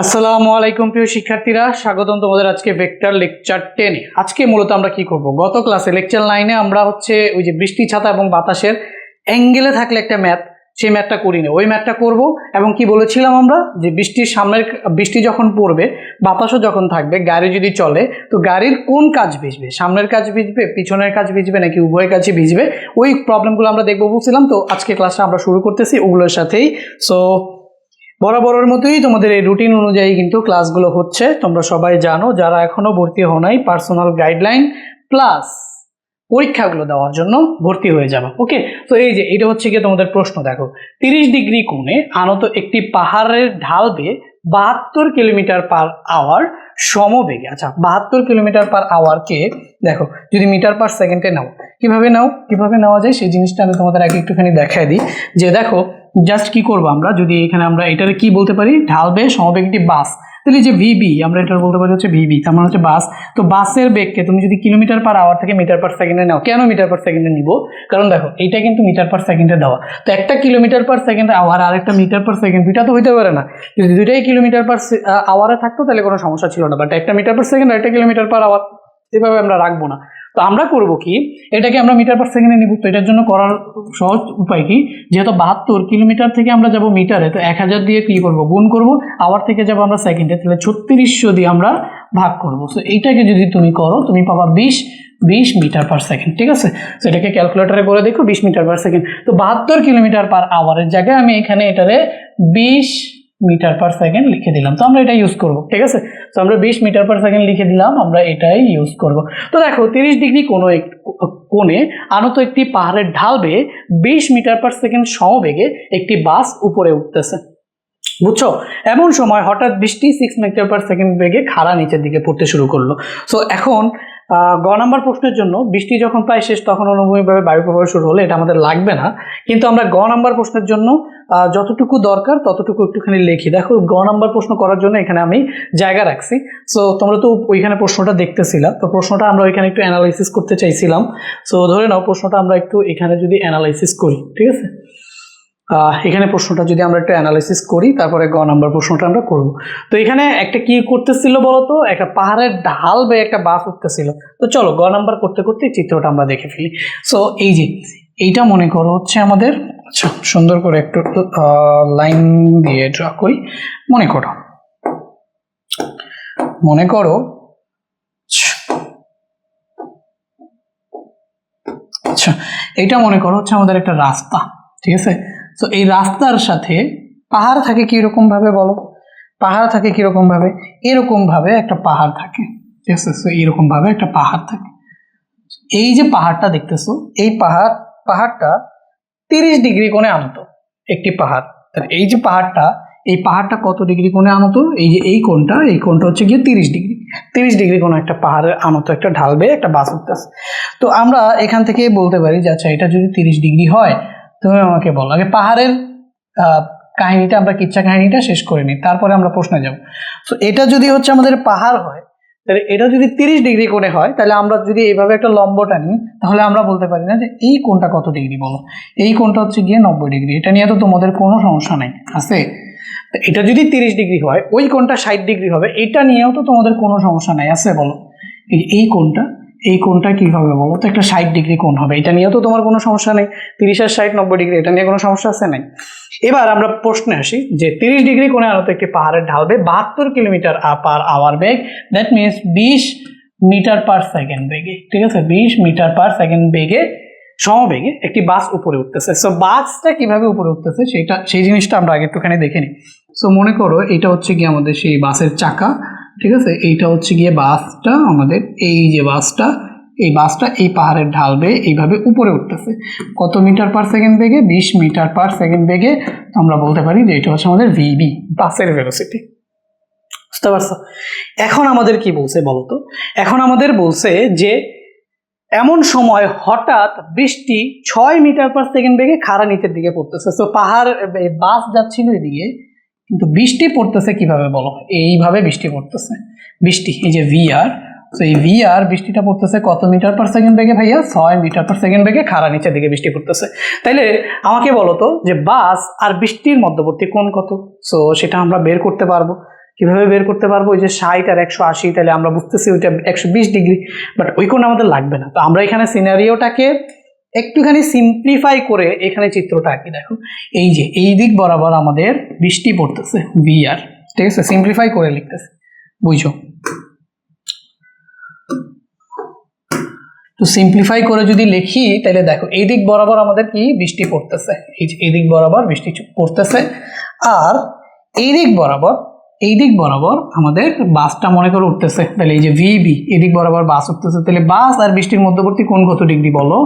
আসসালামু আলাইকুম প্রিয় শিক্ষার্থীরা, স্বাগতম তোমাদের আজকে ভেক্টর লেকচার 10 আজকে মূলত আমরা কি করব, গত ক্লাসে লেকচার 9 আমরা ওই যে বৃষ্টি ছাতা এবং বাতাসের অ্যাঙ্গেলে থাকলে একটা ম্যাথ, সেই ম্যাথটা করি না, ওই ম্যাথটা করব। এবং কি বলেছিলাম আমরা, যে বৃষ্টি যখন পড়বে, বাতাসও যখন থাকবে, গাড়ি যদি চলে, তো গাড়ির কোন কাজ ভিজবে, সামনের কাজ ভিজবে, পিছনের কাজ ভিজবে, নাকি উভয় কাজই ভিজবে, ওই প্রবলেমগুলো আমরা দেখবো বলছিলাম। তো আজকে ক্লাসটা আমরা শুরু করতেছি ওগুলোর সাথেই। সো বরাবরের মতোই তোমাদের এই রুটিন অনুযায়ী কিন্তু ক্লাসগুলো হচ্ছে, তোমরা সবাই জানো। যারা এখনো ভর্তি হও নাই, পার্সোনাল গাইডলাইন প্লাস পরীক্ষাগুলো দেওয়ার জন্য ভর্তি হয়ে যাবে। ওকে, তো এই যে এটা হচ্ছে গিয়ে তোমাদের প্রশ্ন, দেখো 30 ডিগ্রি কোণে আনত একটি পাহাড়ের ঢাল বেয়ে 72 কিলোমিটার পার আওয়ার সমবেগে। আচ্ছা, 72 কিলোমিটার পার আওয়ারকে দেখো যদি মিটার পার সেকেন্ডে নাও, কিভাবে নেওয়া যায় সেই জিনিসটা আমি তোমাদের আগে একটুখানি দেখাই দিই। যে দেখো জাস্ট কি করবো আমরা, যদি এখানে আমরা এটার কি বলতে পারি, ঢাল বেয়ে সমবেগ একটি বাস, তাহলে যে ভিবি আমরা এটার বলতে পারি হচ্ছে ভিবি, তার মানে হচ্ছে বাস। তো বাসের বেগকে তুমি যদি কিলোমিটার পার আওয়ার থেকে মিটার পার সেকেন্ডে নাও, কেন মিটার পার সেকেন্ডে নিব, কারণ দেখো এইটা কিন্তু মিটার পার সেকেন্ডে দেওয়া, তো একটা কিলোমিটার পার সেকেন্ড আওয়ার আর একটা মিটার পার সেকেন্ড, দুইটা তো হইতে পারে না। যদি দুইটাই কিলোমিটার পার আওয়ারে থাকতো তাহলে কোনো সমস্যা ছিল না, বাট একটা মিটার পার সেকেন্ড আর একটা কিলোমিটার পার আওয়ার, এভাবে আমরা রাখবো না। তো আমরা করব কি, এটাকে আমরা মিটার পার সেকেন্ডে নিব। তো এটার জন্য করার সহজ উপায় কি, যেহেতু 72 কিলোমিটার থেকে আমরা যাব মিটারে, তো 1000 দিয়ে কি করব, গুণ করব। আওয়ার থেকে যাব আমরা সেকেন্ডে, তাহলে 3600 দিয়ে আমরা ভাগ করব। সো এইটাকে যদি তুমি করো, তুমি পাবা 20 মিটার পার সেকেন্ড। ঠিক আছে, তো এটাকে ক্যালকুলেটারে করে দেখো, 20 মিটার পার সেকেন্ড। তো 72 কিলোমিটার পার আওয়ারের জায়গায় আমি এখানে এটারে 20 মিটার পার সেকেন্ড লিখে দিলাম। তো আমরা এটা ইউজ করব। ঠিক আছে, তো আমরা 20 মিটার পার সেকেন্ড লিখে দিলাম, আমরা এটাই ইউজ করব। তো দেখো 30 ডিগ্রি কোণে আনত একটি পাহাড়ের ঢাল বেয়ে 20 মিটার পার সেকেন্ড সমবেগে একটি বাস উপরে উঠতেছে, বুঝছো? এমন সময় হঠাৎ বৃষ্টি 6 মিটার পার সেকেন্ড বেগে খাড়া নিচের দিকে পড়তে শুরু করলো। সো এখন গ নাম্বার প্রশ্নের জন্য বৃষ্টি যখন প্রায় শেষ, তখন অনুভূমিকভাবে বায়ু প্রবাহ শুরু হলে, এটা আমাদের লাগবে না, কিন্তু আমরা গ নাম্বার প্রশ্নের জন্য যতটুকু দরকার ততটুকু একটুখানি লিখি। দেখো গ নাম্বার প্রশ্ন করার জন্য এখানে আমি জায়গা রাখছি। সো তোমরা তো ওইখানে প্রশ্নটা দেখতেছিলা, তো প্রশ্নটা আমরা ওইখানে একটু অ্যানালাইসিস করতে চাইছিলাম। সো ধরে নাও প্রশ্নটা আমরা একটু এখানে যদি অ্যানালাইসিস করি, ঠিক আছে, এখানে প্রশ্নটা যদি আমরা একটু অ্যানালাইসিস করি, তারপরে গ নাম্বার প্রশ্নটা আমরা করব। তো এখানে একটা কি করতেছিল বলতো, একটা পাহাড়ের ঢাল বেয়ে একটা বাস উঠতেছিল। তো চলো গ নাম্বার করতে করতে চিত্রটা আমরা দেখে ফেলি। সো এই যে এইটা মনে করো হচ্ছে আমাদের, আচ্ছা সুন্দর করে একটু লাইন দিয়ে ড্র করি। মনে করো আচ্ছা এইটা মনে করো হচ্ছে আমাদের একটা রাস্তা। ঠিক আছে, তো এই রাস্তার সাথে পাহাড় থাকে কিরকম ভাবে বলো, পাহাড় থাকে কিরকম ভাবে, এরকম ভাবে একটা পাহাড় থাকে। ঠিক আছে, তো এরকম ভাবে একটা পাহাড় থাকে। এই যে পাহাড়টা দেখতেছো, এই পাহাড়টা 30 ডিগ্রি কোণে আনত একটি পাহাড়। এই যে এই পাহাড়টা কত ডিগ্রি কোণে আনত, এই যে এই কোণটা হচ্ছে গিয়ে 30 ডিগ্রি কোণে একটা পাহাড়ের আনত একটা ঢাল বেয়ে একটা বাস উঠতেছে। তো আমরা এখান থেকে বলতে পারি যে আচ্ছা এটা যদি 30 ডিগ্রি হয়, তুমি আমাকে বলো আগে পাহাড়ের কাহিনীটা, আমরা কিচ্ছা কাহিনীটা শেষ করে নিই, তারপরে আমরা প্রশ্নে যাব। তো এটা যদি হচ্ছে আমাদের পাহাড় হয়, তাহলে এটা যদি 30 ডিগ্রি কোণে হয়, তাহলে আমরা যদি এইভাবে একটা লম্বটা নিই, তাহলে আমরা বলতে পারি না যে এই কোণটা কত ডিগ্রি বলো, এই কোণটা হচ্ছে গিয়ে 90 ডিগ্রি। এটা নিয়ে তো তোমাদের কোনো সমস্যা নাই, আছে? এটা যদি 30 ডিগ্রি হয়, ওই কোণটা 60 ডিগ্রি হবে, এটা নিয়েও তো তোমাদের কোনো সমস্যা নাই, আছে বলো? এই কোণটা কি হবে বলো তো, একটা 60 ডিগ্রি কোণ হবে, এটা নিয়েও তো তোমার কোনো সমস্যা নেই। 30 আর 60 90 ডিগ্রি, এটা নিয়ে কোনো সমস্যা আছে নাই। এবার আমরা প্রশ্নে আসি যে 30 ডিগ্রি কোণে আনত একটি পাহাড়ের ঢাল বেয়ে 72 কিলোমিটার পার আওয়ার বেগ, that means 20 metre per second বেগে, ঠিক আছে, 20 মিটার পার সেকেন্ড বেগে সমবেগে একটি বাস উপরে উঠতেছে। সো বাসটা কিভাবে উপরে উঠতেছে সেই জিনিসটা আমরা আগে একটুখানি দেখে নিই। সো মনে করো এটা হচ্ছে গিয়ে আমাদের সেই বাসের চাকা, ঠিক আছে, এইটা হচ্ছে গিয়ে বাসটা আমাদের, এই যে বাসটা, এই বাসটা এই পাহাড়ের ঢাল বেয়ে এইভাবে উপরে উঠতেছে কত মিটার পার সেকেন্ড বেগে, 20 মিটার পার সেকেন্ড বেগে। আমরা বলতে পারি যে এটা হচ্ছে আমাদের ভিবি, বাসের ভেলোসিটি। বুঝতে পারছো? এখন আমাদের কি বলছে বলতো, এখন আমাদের বলছে যে এমন সময় হঠাৎ বৃষ্টি 6 মিটার পার সেকেন্ড বেগে খাড়া নিচের দিকে পড়তেছে। তো পাহাড় বাস যাচ্ছিল এদিকে, কিন্তু বৃষ্টি পড়তেছে কিভাবে বলো, এইভাবে বৃষ্টি পড়তেছে। বৃষ্টি এই যে ভিআর, তো এই ভিআর বৃষ্টিটা পড়তেছে কত মিটার পার সেকেন্ড বেগে ভাইয়া, 6 মিটার পার সেকেন্ড বেগে খাড়া নিচের দিকে বৃষ্টি পড়তেছে। তাইলে আমাকে বলো তো যে বাস আর বৃষ্টির মধ্যবর্তী কোণ কত? সো সেটা আমরা বের করতে পারবো। কিভাবে বের করতে পারবো? ওই যে 60 আর 180, তাহলে আমরা বুঝতেছি ওইটা 120 ডিগ্রি, বাট ওই কোণ আমাদের লাগবে না। তো আমরা এখানে সিনারিওটাকে একটুখানি সিম্পলিফাই করে এখানে চিত্রটা আঁকি। দেখো এই যে এই দিক বরাবর আমাদের বৃষ্টি পড়তেছে VR, ঠিক আছে? সিম্পলিফাই করে লিখতেছে, বুঝছো? তো সিম্পলিফাই করে যদি লিখি তাহলে দেখো এই দিক বরাবর আমাদের কি বৃষ্টি পড়তেছে, এই দিক বরাবর বৃষ্টি পড়তেছে, আর এই দিক বরাবর আমাদের বাসটা মনে করে উঠতেছে। তাহলে এই যে VB, এদিক বরাবর বাস উঠতেছে, তাহলে বাস আর বৃষ্টির মধ্যবর্তী কোণ কত ডিগ্রি বলো?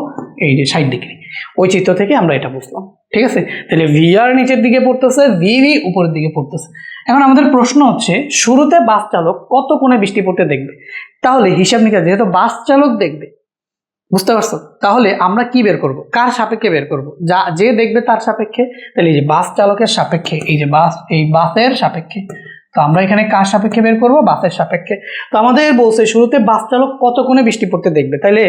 এই যে 60 ডিগ্রি। ওই চিত্র থেকে আমরা এটা বুঝলাম, ঠিক আছে? তাহলে VR নিচের দিকে পড়তেছে, VB উপরের দিকে পড়তেছে। এখন আমাদের প্রশ্ন হচ্ছে শুরুতে বাস চালক কত কোণে বৃষ্টি পড়তে দেখবে? তাহলে হিসাব নিকাশ, যেহেতু বাস চালক দেখবে, বুঝতে পারছো? তাহলে আমরা কি বের করব? কার সাপেক্ষে বের করব? যে দেখবে তার সাপেক্ষে। তাহলে এই যে বাস চালকের সাপেক্ষে, এই যে বাসের সাপেক্ষে। তো আমরা এখানে কার সাপেক্ষে বের করব? বাসের সাপেক্ষে। তো আমাদের বলছে শুরুতে বাস চালক কত কোণে বৃষ্টি পড়তে দেখবে, তাহলে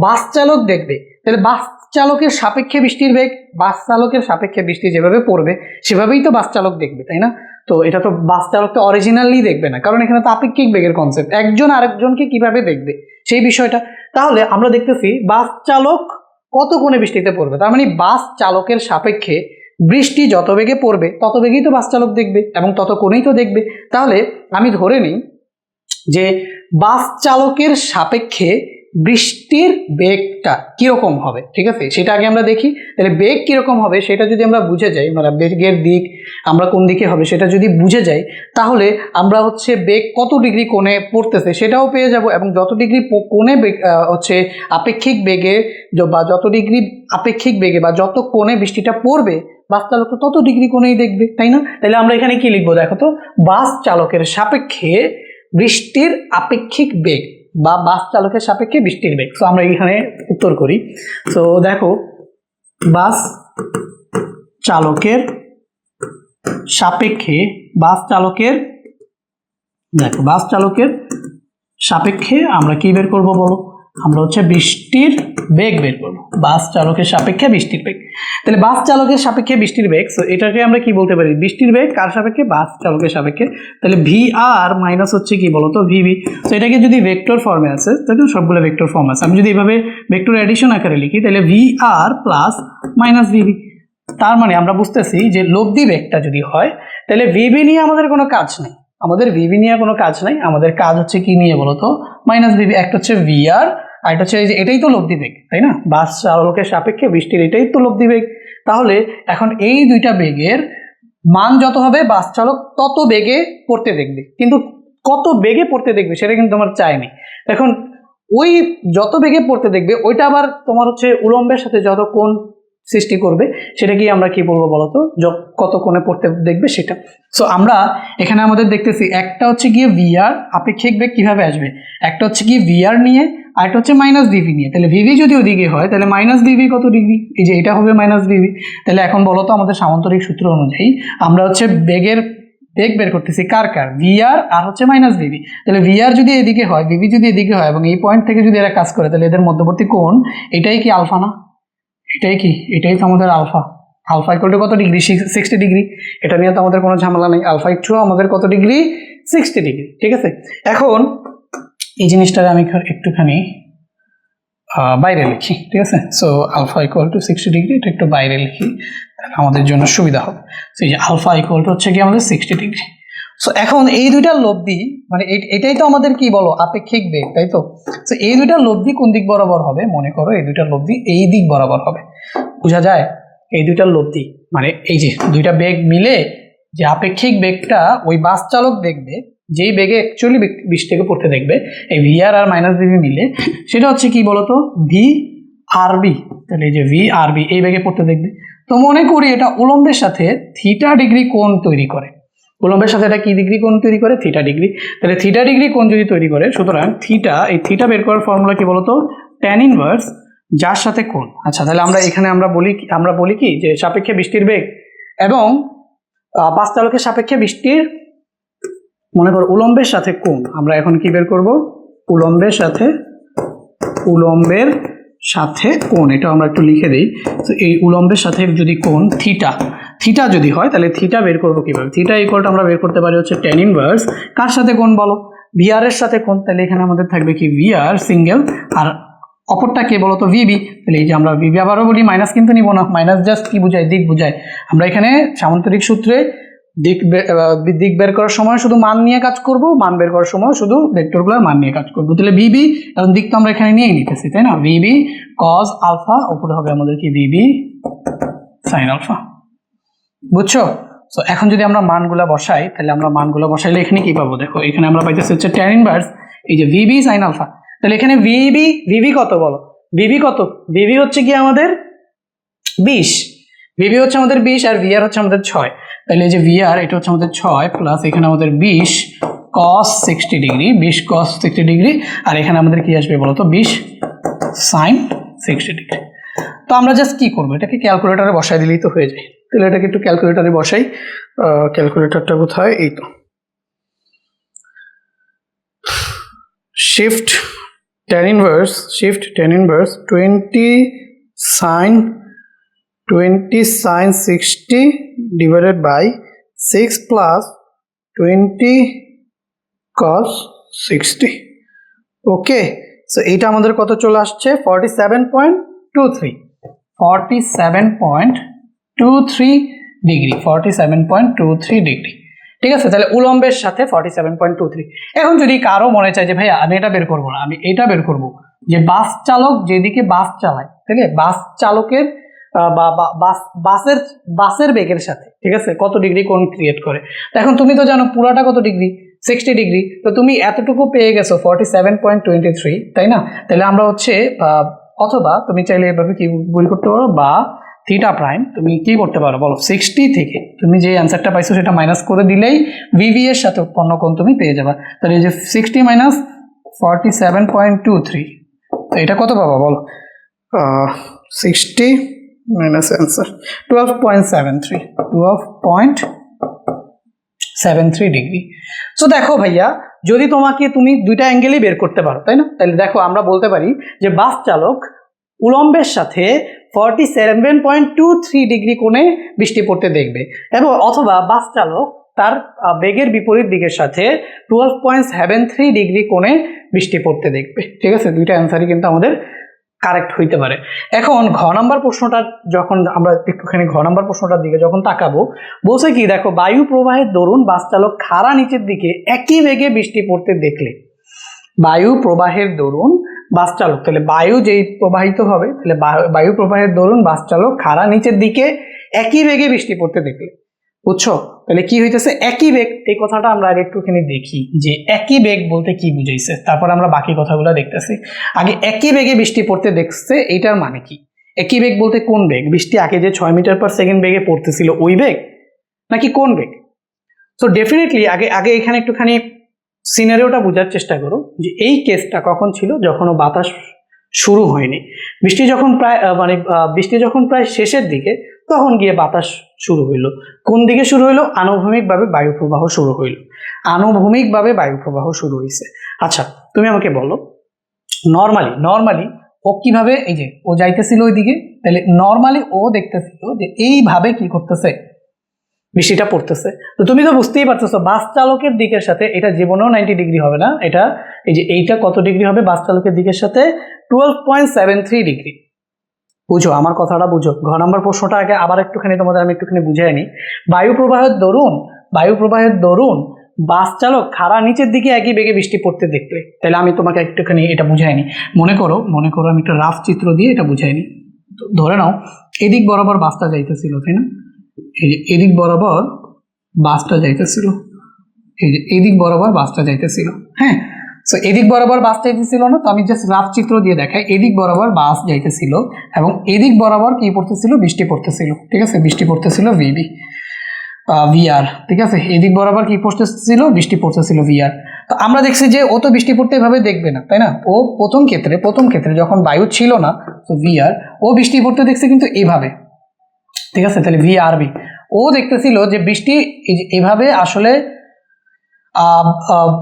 বাস চালক দেখবে, তাহলে বাস চালকের সাপেক্ষে বৃষ্টির বেগ, বাস চালকের সাপেক্ষে বৃষ্টি যেভাবে পড়বে সেভাবেই তো বাস চালক দেখবে, তাই না? তো এটা তো বাস চালক তো অরিজিনালি দেখবে না, কারণ এখানে তো আপেক্ষিক বেগের কনসেপ্ট, একজন আরেকজনকে কিভাবে দেখবে সেই বিষয়টা। তাহলে আমরা দেখতেছি বাস চালক কত কোণে বৃষ্টিতে পড়বে, তার মানে বাস চালকের সাপেক্ষে বৃষ্টি যত বেগে পড়বে তত বেগেই তো বাস চালক দেখবে এবং তত কোণেই তো দেখবে। তাহলে আমি ধরে নিই যে বাস চালকের সাপেক্ষে বৃষ্টির বেগটা কিরকম হবে, ঠিক আছে? সেটা আগে আমরা দেখি। তাহলে বেগ কিরকম হবে সেটা যদি আমরা বুঝে যাই, মানে বেগের দিক আমরা কোন দিকে হবে সেটা যদি বুঝে যাই, তাহলে আমরা হচ্ছে বেগ কত ডিগ্রি কোণে পড়তেছে সেটাও পেয়ে যাব, এবং যত ডিগ্রি কোণে হচ্ছে আপেক্ষিক বেগে বা যত ডিগ্রি আপেক্ষিক বেগে বা যত কোণে বৃষ্টিটা পড়বে বাস চালক তো তত ডিগ্রি কোণেই দেখবে, তাই না? তাহলে আমরা এখানে কি লিখবো? দেখো তো, বাস চালকের সাপেক্ষে বৃষ্টির আপেক্ষিক বেগ বা বাস চালকের সাপেক্ষে বৃষ্টির বেগ। সো আমরা এখানে উত্তর করি। সো দেখো, বাস চালকের সাপেক্ষে সাপেক্ষে আমরা কি বের করব বলো? আমরা হচ্ছে বৃষ্টির বেগ বের করবো, বাস চালকের সাপেক্ষে বৃষ্টির বেগ। তাহলে বাস চালকের সাপেক্ষে বৃষ্টির বেগ, সো এটাকে আমরা কি বলতে পারি? বৃষ্টির বেগ কার সাপেক্ষে? বাস চালকের সাপেক্ষে। তাহলে VR মাইনাস হচ্ছে কি বলতো? VB। তো এটাকে যদি ভেক্টর ফর্মে আছে, তাহলে সবগুলো ভেক্টর ফর্ম আছে, আমি যদি এভাবে ভেক্টর এডিশন আকারে লিখি তাহলে VR প্লাস মাইনাস VB। তার মানে আমরা বুঝতেছি যে লব্ধি বেগটা যদি হয় তাহলে VB নিয়ে আমাদের কোনো কাজ নেই, আমাদের VB নিয়ে কোনো কাজ নাই, আমাদের কাজ হচ্ছে কি নিয়ে বলতো? Minus VB। একটা হচ্ছে VR আর একটা হচ্ছে এই যে এটাই তো লব্ধি বেগ, তাই না? বাস চালকের সাপেক্ষে বৃষ্টির এটাই তো লব্ধি বেগ। তাহলে এখন এই দুইটা বেগের মান যত হবে বাস চালক তত বেগে পড়তে দেখবে, কিন্তু কত বেগে পড়তে দেখবে সেটা কিন্তু আমার চাইনি। এখন ওই যত বেগে পড়তে দেখবে ওইটা আবার তোমার হচ্ছে উলম্বের সাথে যত কোণ সৃষ্টি করবে সেটা কি আমরা কি বলবো বলতো? কত কোণে পড়তে দেখবে সেটা। সো আমরা এখানে আমাদের দেখতেছি একটা হচ্ছে গিয়ে VR আপেক্ষিক বেগ কিভাবে আসবে, একটা হচ্ছে কি VR নিয়ে আর একটা হচ্ছে মাইনাস VB নিয়ে। তাহলে VB যদি ওদিকে হয় তাহলে মাইনাস VB কত ডিগ্রি? এই যে এটা হবে মাইনাস VB। তাহলে এখন বলো তো আমাদের সামান্তরিক সূত্র অনুযায়ী আমরা হচ্ছে বেগ বের করতেছি কার VR আর হচ্ছে মাইনাস VB। তাহলে VR যদি এদিকে হয়, VB যদি এদিকে হয় এবং এই পয়েন্ট থেকে যদি এরা কাজ করে তাহলে এদের মধ্যবর্তী কোণ এটাই কি আলফা না? এটাই তো আমাদের আলফা ইকুয়াল টু কত ডিগ্রি? 60 ডিগ্রি। এটা নিয়ে তো আমাদের কোনো ঝামেলা নেই। আলফা ইকুয়াল আমাদের কত ডিগ্রি? 60 ডিগ্রি, ঠিক আছে? এখন এই জিনিসটা আমি একটুখানি বাইরে লিখি, ঠিক আছে? So alpha equal to 60 degree, এটা একটু বাইরে লিখি তাহলে আমাদের জন্য সুবিধা হবে। সো এই যে আলফা ইকুয়াল টু হচ্ছে কি আমাদের 60 ডিগ্রি। সো এখন এই দুইটার লব্ধি, মানে এটাই তো আমাদের কি বলো? আপেক্ষিক বেগ, তাই তো? সো এই দুইটার লব্ধি কোন দিক বরাবর হবে? মনে করো এই দুইটার লব্ধি এই দিক বরাবর হবে, বোঝা যায়? এই দুইটার লব্ধি মানে এই যে দুইটা বেগ মিলে যে আপেক্ষিক বেগটা ওই বাস চালক দেখবে, যেই বেগে অ্যাকচুয়ালি বৃষ্টিকে পড়তে দেখবে, এই VR আর মাইনাস VB মিলে সেটা হচ্ছে কি বলতো? VRB। তাহলে এই যে VRB এই বেগে পড়তে দেখবে। তো মনে করি এটা উলম্বের সাথে থিটা ডিগ্রি কোণ তৈরি করে, উলম্বের সাথে এটা কি ডিগ্রি কোণ তৈরি করে? Theta degree. তাহলে থিটা ডিগ্রি কোণ যদি তৈরি করে, সুতরাং এই থিটা বের করার ফর্মুলা কি বলতো? ট্যান ইনভার্স যার সাথে কোণ। আচ্ছা, তাহলে আমরা বলি কি যে সাপেক্ষে বৃষ্টির বেগ এবং বাস চালকের সাপেক্ষে বৃষ্টির মনে করো উলম্বের সাথে কোণ। আমরা এখন কি বের করব? উলম্বের সাথে কোণ। এটা আমরা একটু লিখে দিই। তো এই উলম্বের সাথে যদি কোণ থিটা যদি হয় তাহলে থিটা বের করবো কিভাবে? থিটা ইকুয়ালটা আমরা বের করতে পারি হচ্ছে tan ইনভার্স কার সাথে কোণ বলো? ভিআর এর সাথে কোণ। তাহলে এখানে আমাদের থাকবে কি ভিআর সিঙ্গেল, আর অপরটা কে বলো তো? ভিবি। তাহলে এই যে আমরা ভিবি আবারও বলি, মাইনাস কিন্তু নিব না, মাইনাস জাস্ট কি বোঝায়? দিক বোঝায়। আমরা এখানে সামান্তরিক সূত্রে দিক বের করার সময় শুধু মান নিয়ে কাজ করব, মান বের করার সময় শুধু ভেক্টরগুলোর মান নিয়ে কাজ করব। তাহলে ভিবি এবং দিক তো আমরা এখানে নিয়েই নিতেছি, তাই না? ভিবি কজ আলফা, উপরে হবে আমাদের কি ভিবি সাইন আলফা। বুঝছো? সো এখন যদি আমরা মানগুলা বসাই, তাহলে আমরা মানগুলো বসাইলে এখানে কি পাবো? দেখো এখানে আমরা পাইতেছি হচ্ছে tan ইনভার্স এই যে ভিবি সাইন আলফা। তাহলে এখানে ভিবি কত বলো? ভিবি কত? ভিবি হচ্ছে কি আমাদের 20, ভিবি হচ্ছে আমাদের 20 আর ভিআর হচ্ছে আমাদের 6। তাহলে এই যে ভিআর এটা হচ্ছে আমাদের 6 প্লাস এখানে আমাদের 20 cos 60 ডিগ্রি, 20 cos 60 ডিগ্রি, আর এখানে আমাদের কি আসবে বলো তো? 20 sin 60 ডিগ্রি। তো আমরা জাস্ট কি করবো? এটাকে ক্যালকুলেটরে বসাই দিলেই তো হয়ে যায়। তাহলে এটাকে একটু ক্যালকুলেটরে বসাই। ক্যালকুলেটরটা কোথায়? এই তো, shift tan inverse 20 sin 60 divided by 6 plus 20 cos 60। Okay, so এইটা আমাদের কত চলে আসছে? 47.23 ডিগ্রি, 47.23 ডিগ্রি। ঠিক আছে, তাহলে উলম্বের সাথে 47.23। এখন যদি কারো মনে চায় যে ভাইয়া আমি এটা বের করবো না, আমি এটা বের করব যে বাস চালক যেদিকে বাস চালায়, ঠিক আছে, বাস চালকের বা বাসের বেগের সাথে, ঠিক আছে, কত ডিগ্রি কোণ ক্রিয়েট করে। তো এখন তুমি তো জানো পুরাটা কত ডিগ্রি? 60 ডিগ্রি। তো তুমি এতটুকু পেয়ে গেছো 47.23, তাই না? তাহলে আমরা হচ্ছে অথবা তুমি চাইলে এভাবে কি বের করতে পারো, বা থিটা প্রাইম তুমি কি করতে পারো বলো? 60 থেকে তুমি যে অ্যান্সারটা পাইছো সেটা মাইনাস করে দিলেই ভিভি এর সাথে উৎপন্ন কোণ তুমি পেয়ে যাবে। তাহলে এই যে 60 মাইনাস 47.23, তো এটা কত পাবা বলো? 60 মাইনাস অ্যান্সার 12.73 ডিগ্রি। সো দেখো ভাইয়া, যদি তুমি দুইটা অ্যাঙ্গেলই বের করতে পারো, তাই না? তাহলে দেখো আমরা বলতে পারি যে বাস চালক উলম্বের সাথে 47.23 ডিগ্রি কোণে বৃষ্টি পড়তে দেখবে, এবং অথবা বাস চালক তার বেগের বিপরীত দিকের সাথে 12.73 ডিগ্রি কোণে বৃষ্টি পড়তে দেখবে। ঠিক আছে, দুইটা অ্যান্সারই কিন্তু আমাদের কারেক্ট হইতে পারে। এখন ঘ নাম্বার প্রশ্নটা যখন আমরা একটুখানি ঘ নাম্বার প্রশ্নটার দিকে যখন তাকাবো, বলছে কি দেখো, বায়ু প্রবাহের দরুন বাস চালক খাড়া নিচের দিকে একই বেগে বৃষ্টি পড়তে দেখলে। বায়ু প্রবাহের দরুন বাস চালক, তাহলে বায়ু যেই প্রবাহিত হবে, তাহলে বায়ু প্রবাহের দরুন বাস চালক খাড়া নিচের দিকে একই বেগে বৃষ্টি পড়তে দেখলে। বুঝছো? তাহলে কি হইতেছে একই বেগ, এই কথাটা আমরা আগে একটুখানি দেখি যে একই বেগ বলতে কি বুঝাইছে, তারপর আমরা বাকি কথাগুলো দেখতেছি। আগে একই বেগে বৃষ্টি পড়তে দেখছে, এইটার মানে কি? একই বেগ বলতে কোন বেগ? বৃষ্টি আগে যে 6 মিটার পার সেকেন্ড বেগে পড়তেছিল ওই বেগ, নাকি কোন বেগ? সো ডেফিনেটলি আগে এখানে একটুখানি সিনারিওটা বোঝার চেষ্টা করো যে এই কেসটা কখন ছিল, যখন বাতাস শুরু হয়নি। বৃষ্টি যখন প্রায় শেষের দিকে, তখন গিয়ে বাতাস শুরু হইলো। কোন দিকে শুরু হইলো? আনুভূমিকভাবে বায়ু প্রবাহ শুরু হইলো, আনুভূমিকভাবে বায়ু প্রবাহ শুরু হয়েছে। আচ্ছা, তুমি আমাকে বলো নর্মালি ও কিভাবে, এই যে ও যাইতেছিল ওইদিকে, তাহলে নর্মালি ও দেখতেছিল যে এইভাবে কি করতেছে, বৃষ্টিটা পড়তেছে। তো তুমি তো বুঝতেই পারতেছো বাস চালকের দিকের সাথে এটা জীবনেও 90 ডিগ্রি হবে না, এটা এই যে এইটা কত ডিগ্রি হবে বাস চালকের দিকের সাথে? 12.73 ডিগ্রি। বুঝো আমার কথাটা, বুঝো। ঘ নম্বর প্রশ্নটা আগে আবার একটুখানি তোমাদের আমি একটুখানি বুঝাই নিই। বায়ু প্রবাহের দরুন বাস চালক খাড়া নিচের দিকে একই বেগে বৃষ্টি পড়তে দেখলে, তাহলে আমি তোমাকে একটুখানি এটা বুঝাই নিই। মনে করো আমি একটা রাফ চিত্র দিয়ে এটা বুঝাই নিই। ধরে নাও এদিক বরাবর বাসটা যাইতেছিল, তাই না? এই যে এদিক বরাবর বাসটা যাইতেছিল, এই যে এদিক বরাবর বাসটা যাইতেছিল, হ্যাঁ। সো এদিক বরাবর বাস যাইতেছিল না, তো আমি জাস্ট রাফ চিত্র দিয়ে দেখাই। এদিক বরাবর বাস যাইতেছিল এবং এদিক বরাবর কি পড়তেছিল? বৃষ্টি পড়তেছিল। ঠিক আছে, বৃষ্টি পড়তেছিল ভিআর। ঠিক আছে, এদিক বরাবর কি পড়তেছিল? বৃষ্টি পড়তেছিল ভিআর। তো আমরা দেখছি যে ও তো বৃষ্টি পড়তে এভাবে দেখবে না, তাই না? ও প্রথম ক্ষেত্রে যখন বায়ু ছিল না, তো ভিআর, ও বৃষ্টি পড়তে দেখছে কিন্তু এভাবে। ঠিক আছে, তাহলে ভিআরবি ও দেখতেছিল যে বৃষ্টি এভাবে আসলে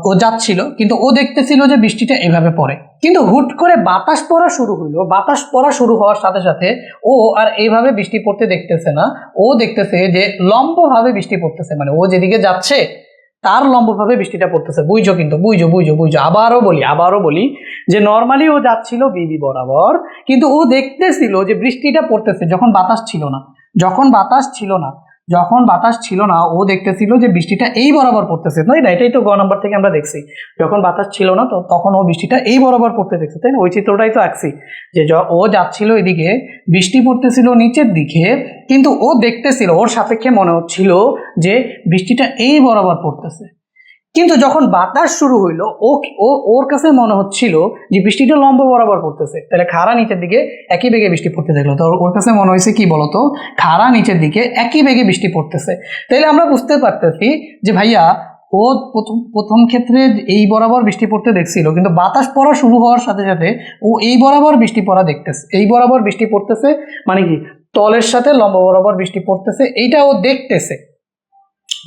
ও যাচ্ছিল, কিন্তু ও দেখতেছিল যে বৃষ্টিটা এভাবে পড়ে, কিন্তু হুট করে বাতাস পড়া শুরু হইলো। বাতাস পড়া শুরু হওয়ার সাথে সাথে ও আর এইভাবে বৃষ্টি পড়তে দেখতেছে না, ও দেখতেছে যে লম্বভাবে বৃষ্টি পড়তেছে, মানে ও যেদিকে যাচ্ছে তার লম্বভাবে বৃষ্টিটা পড়তেছে। বুঝছো? কিন্তু বুঝো। আবারও বলি যে নর্মালি ও যাচ্ছিল বিবি বরাবর, কিন্তু ও দেখতেছিল যে বৃষ্টিটা পড়তেছে যখন বাতাস ছিল না। যখন বাতাস ছিল না ও দেখতেছিল যে বৃষ্টিটা এই বরাবর পড়তেছে, তাই না? এটাই তো গ নাম্বার থেকে আমরা দেখছি, যখন বাতাস ছিল না তো তখন ও বৃষ্টিটা এই বরাবর পড়তে দেখছে, তাই না? ওই চিত্রটাই তো আঁকছি যে ও যাচ্ছিল এদিকে, বৃষ্টি পড়তেছিল নিচের দিকে, কিন্তু ও দেখতেছিল, ওর সাপেক্ষে মনে হচ্ছিল যে বৃষ্টিটা এই বরাবর পড়তেছে। কিন্তু যখন বাতাস শুরু হইলো ওর কাছে মনে হচ্ছিল যে বৃষ্টিটা লম্ব বরাবর পড়তেছে। তাহলে খাড়া নিচের দিকে একই বেগে বৃষ্টি পড়তে দেখলো, তো ওর কাছে মনে হয়েছে কি বলতো, খাড়া নিচের দিকে একই বেগে বৃষ্টি পড়তেছে। তাইলে আমরা বুঝতে পারতেছি যে ভাইয়া ও প্রথম ক্ষেত্রে এই বরাবর বৃষ্টি পড়তে দেখছিল, কিন্তু বাতাস পড়া শুরু হওয়ার সাথে সাথে ও এই বরাবর বৃষ্টি পড়া দেখতেছে। এই বরাবর বৃষ্টি পড়তেছে মানে কি, তলের সাথে লম্ব বরাবর বৃষ্টি পড়তেছে, এইটা ও দেখতেছে।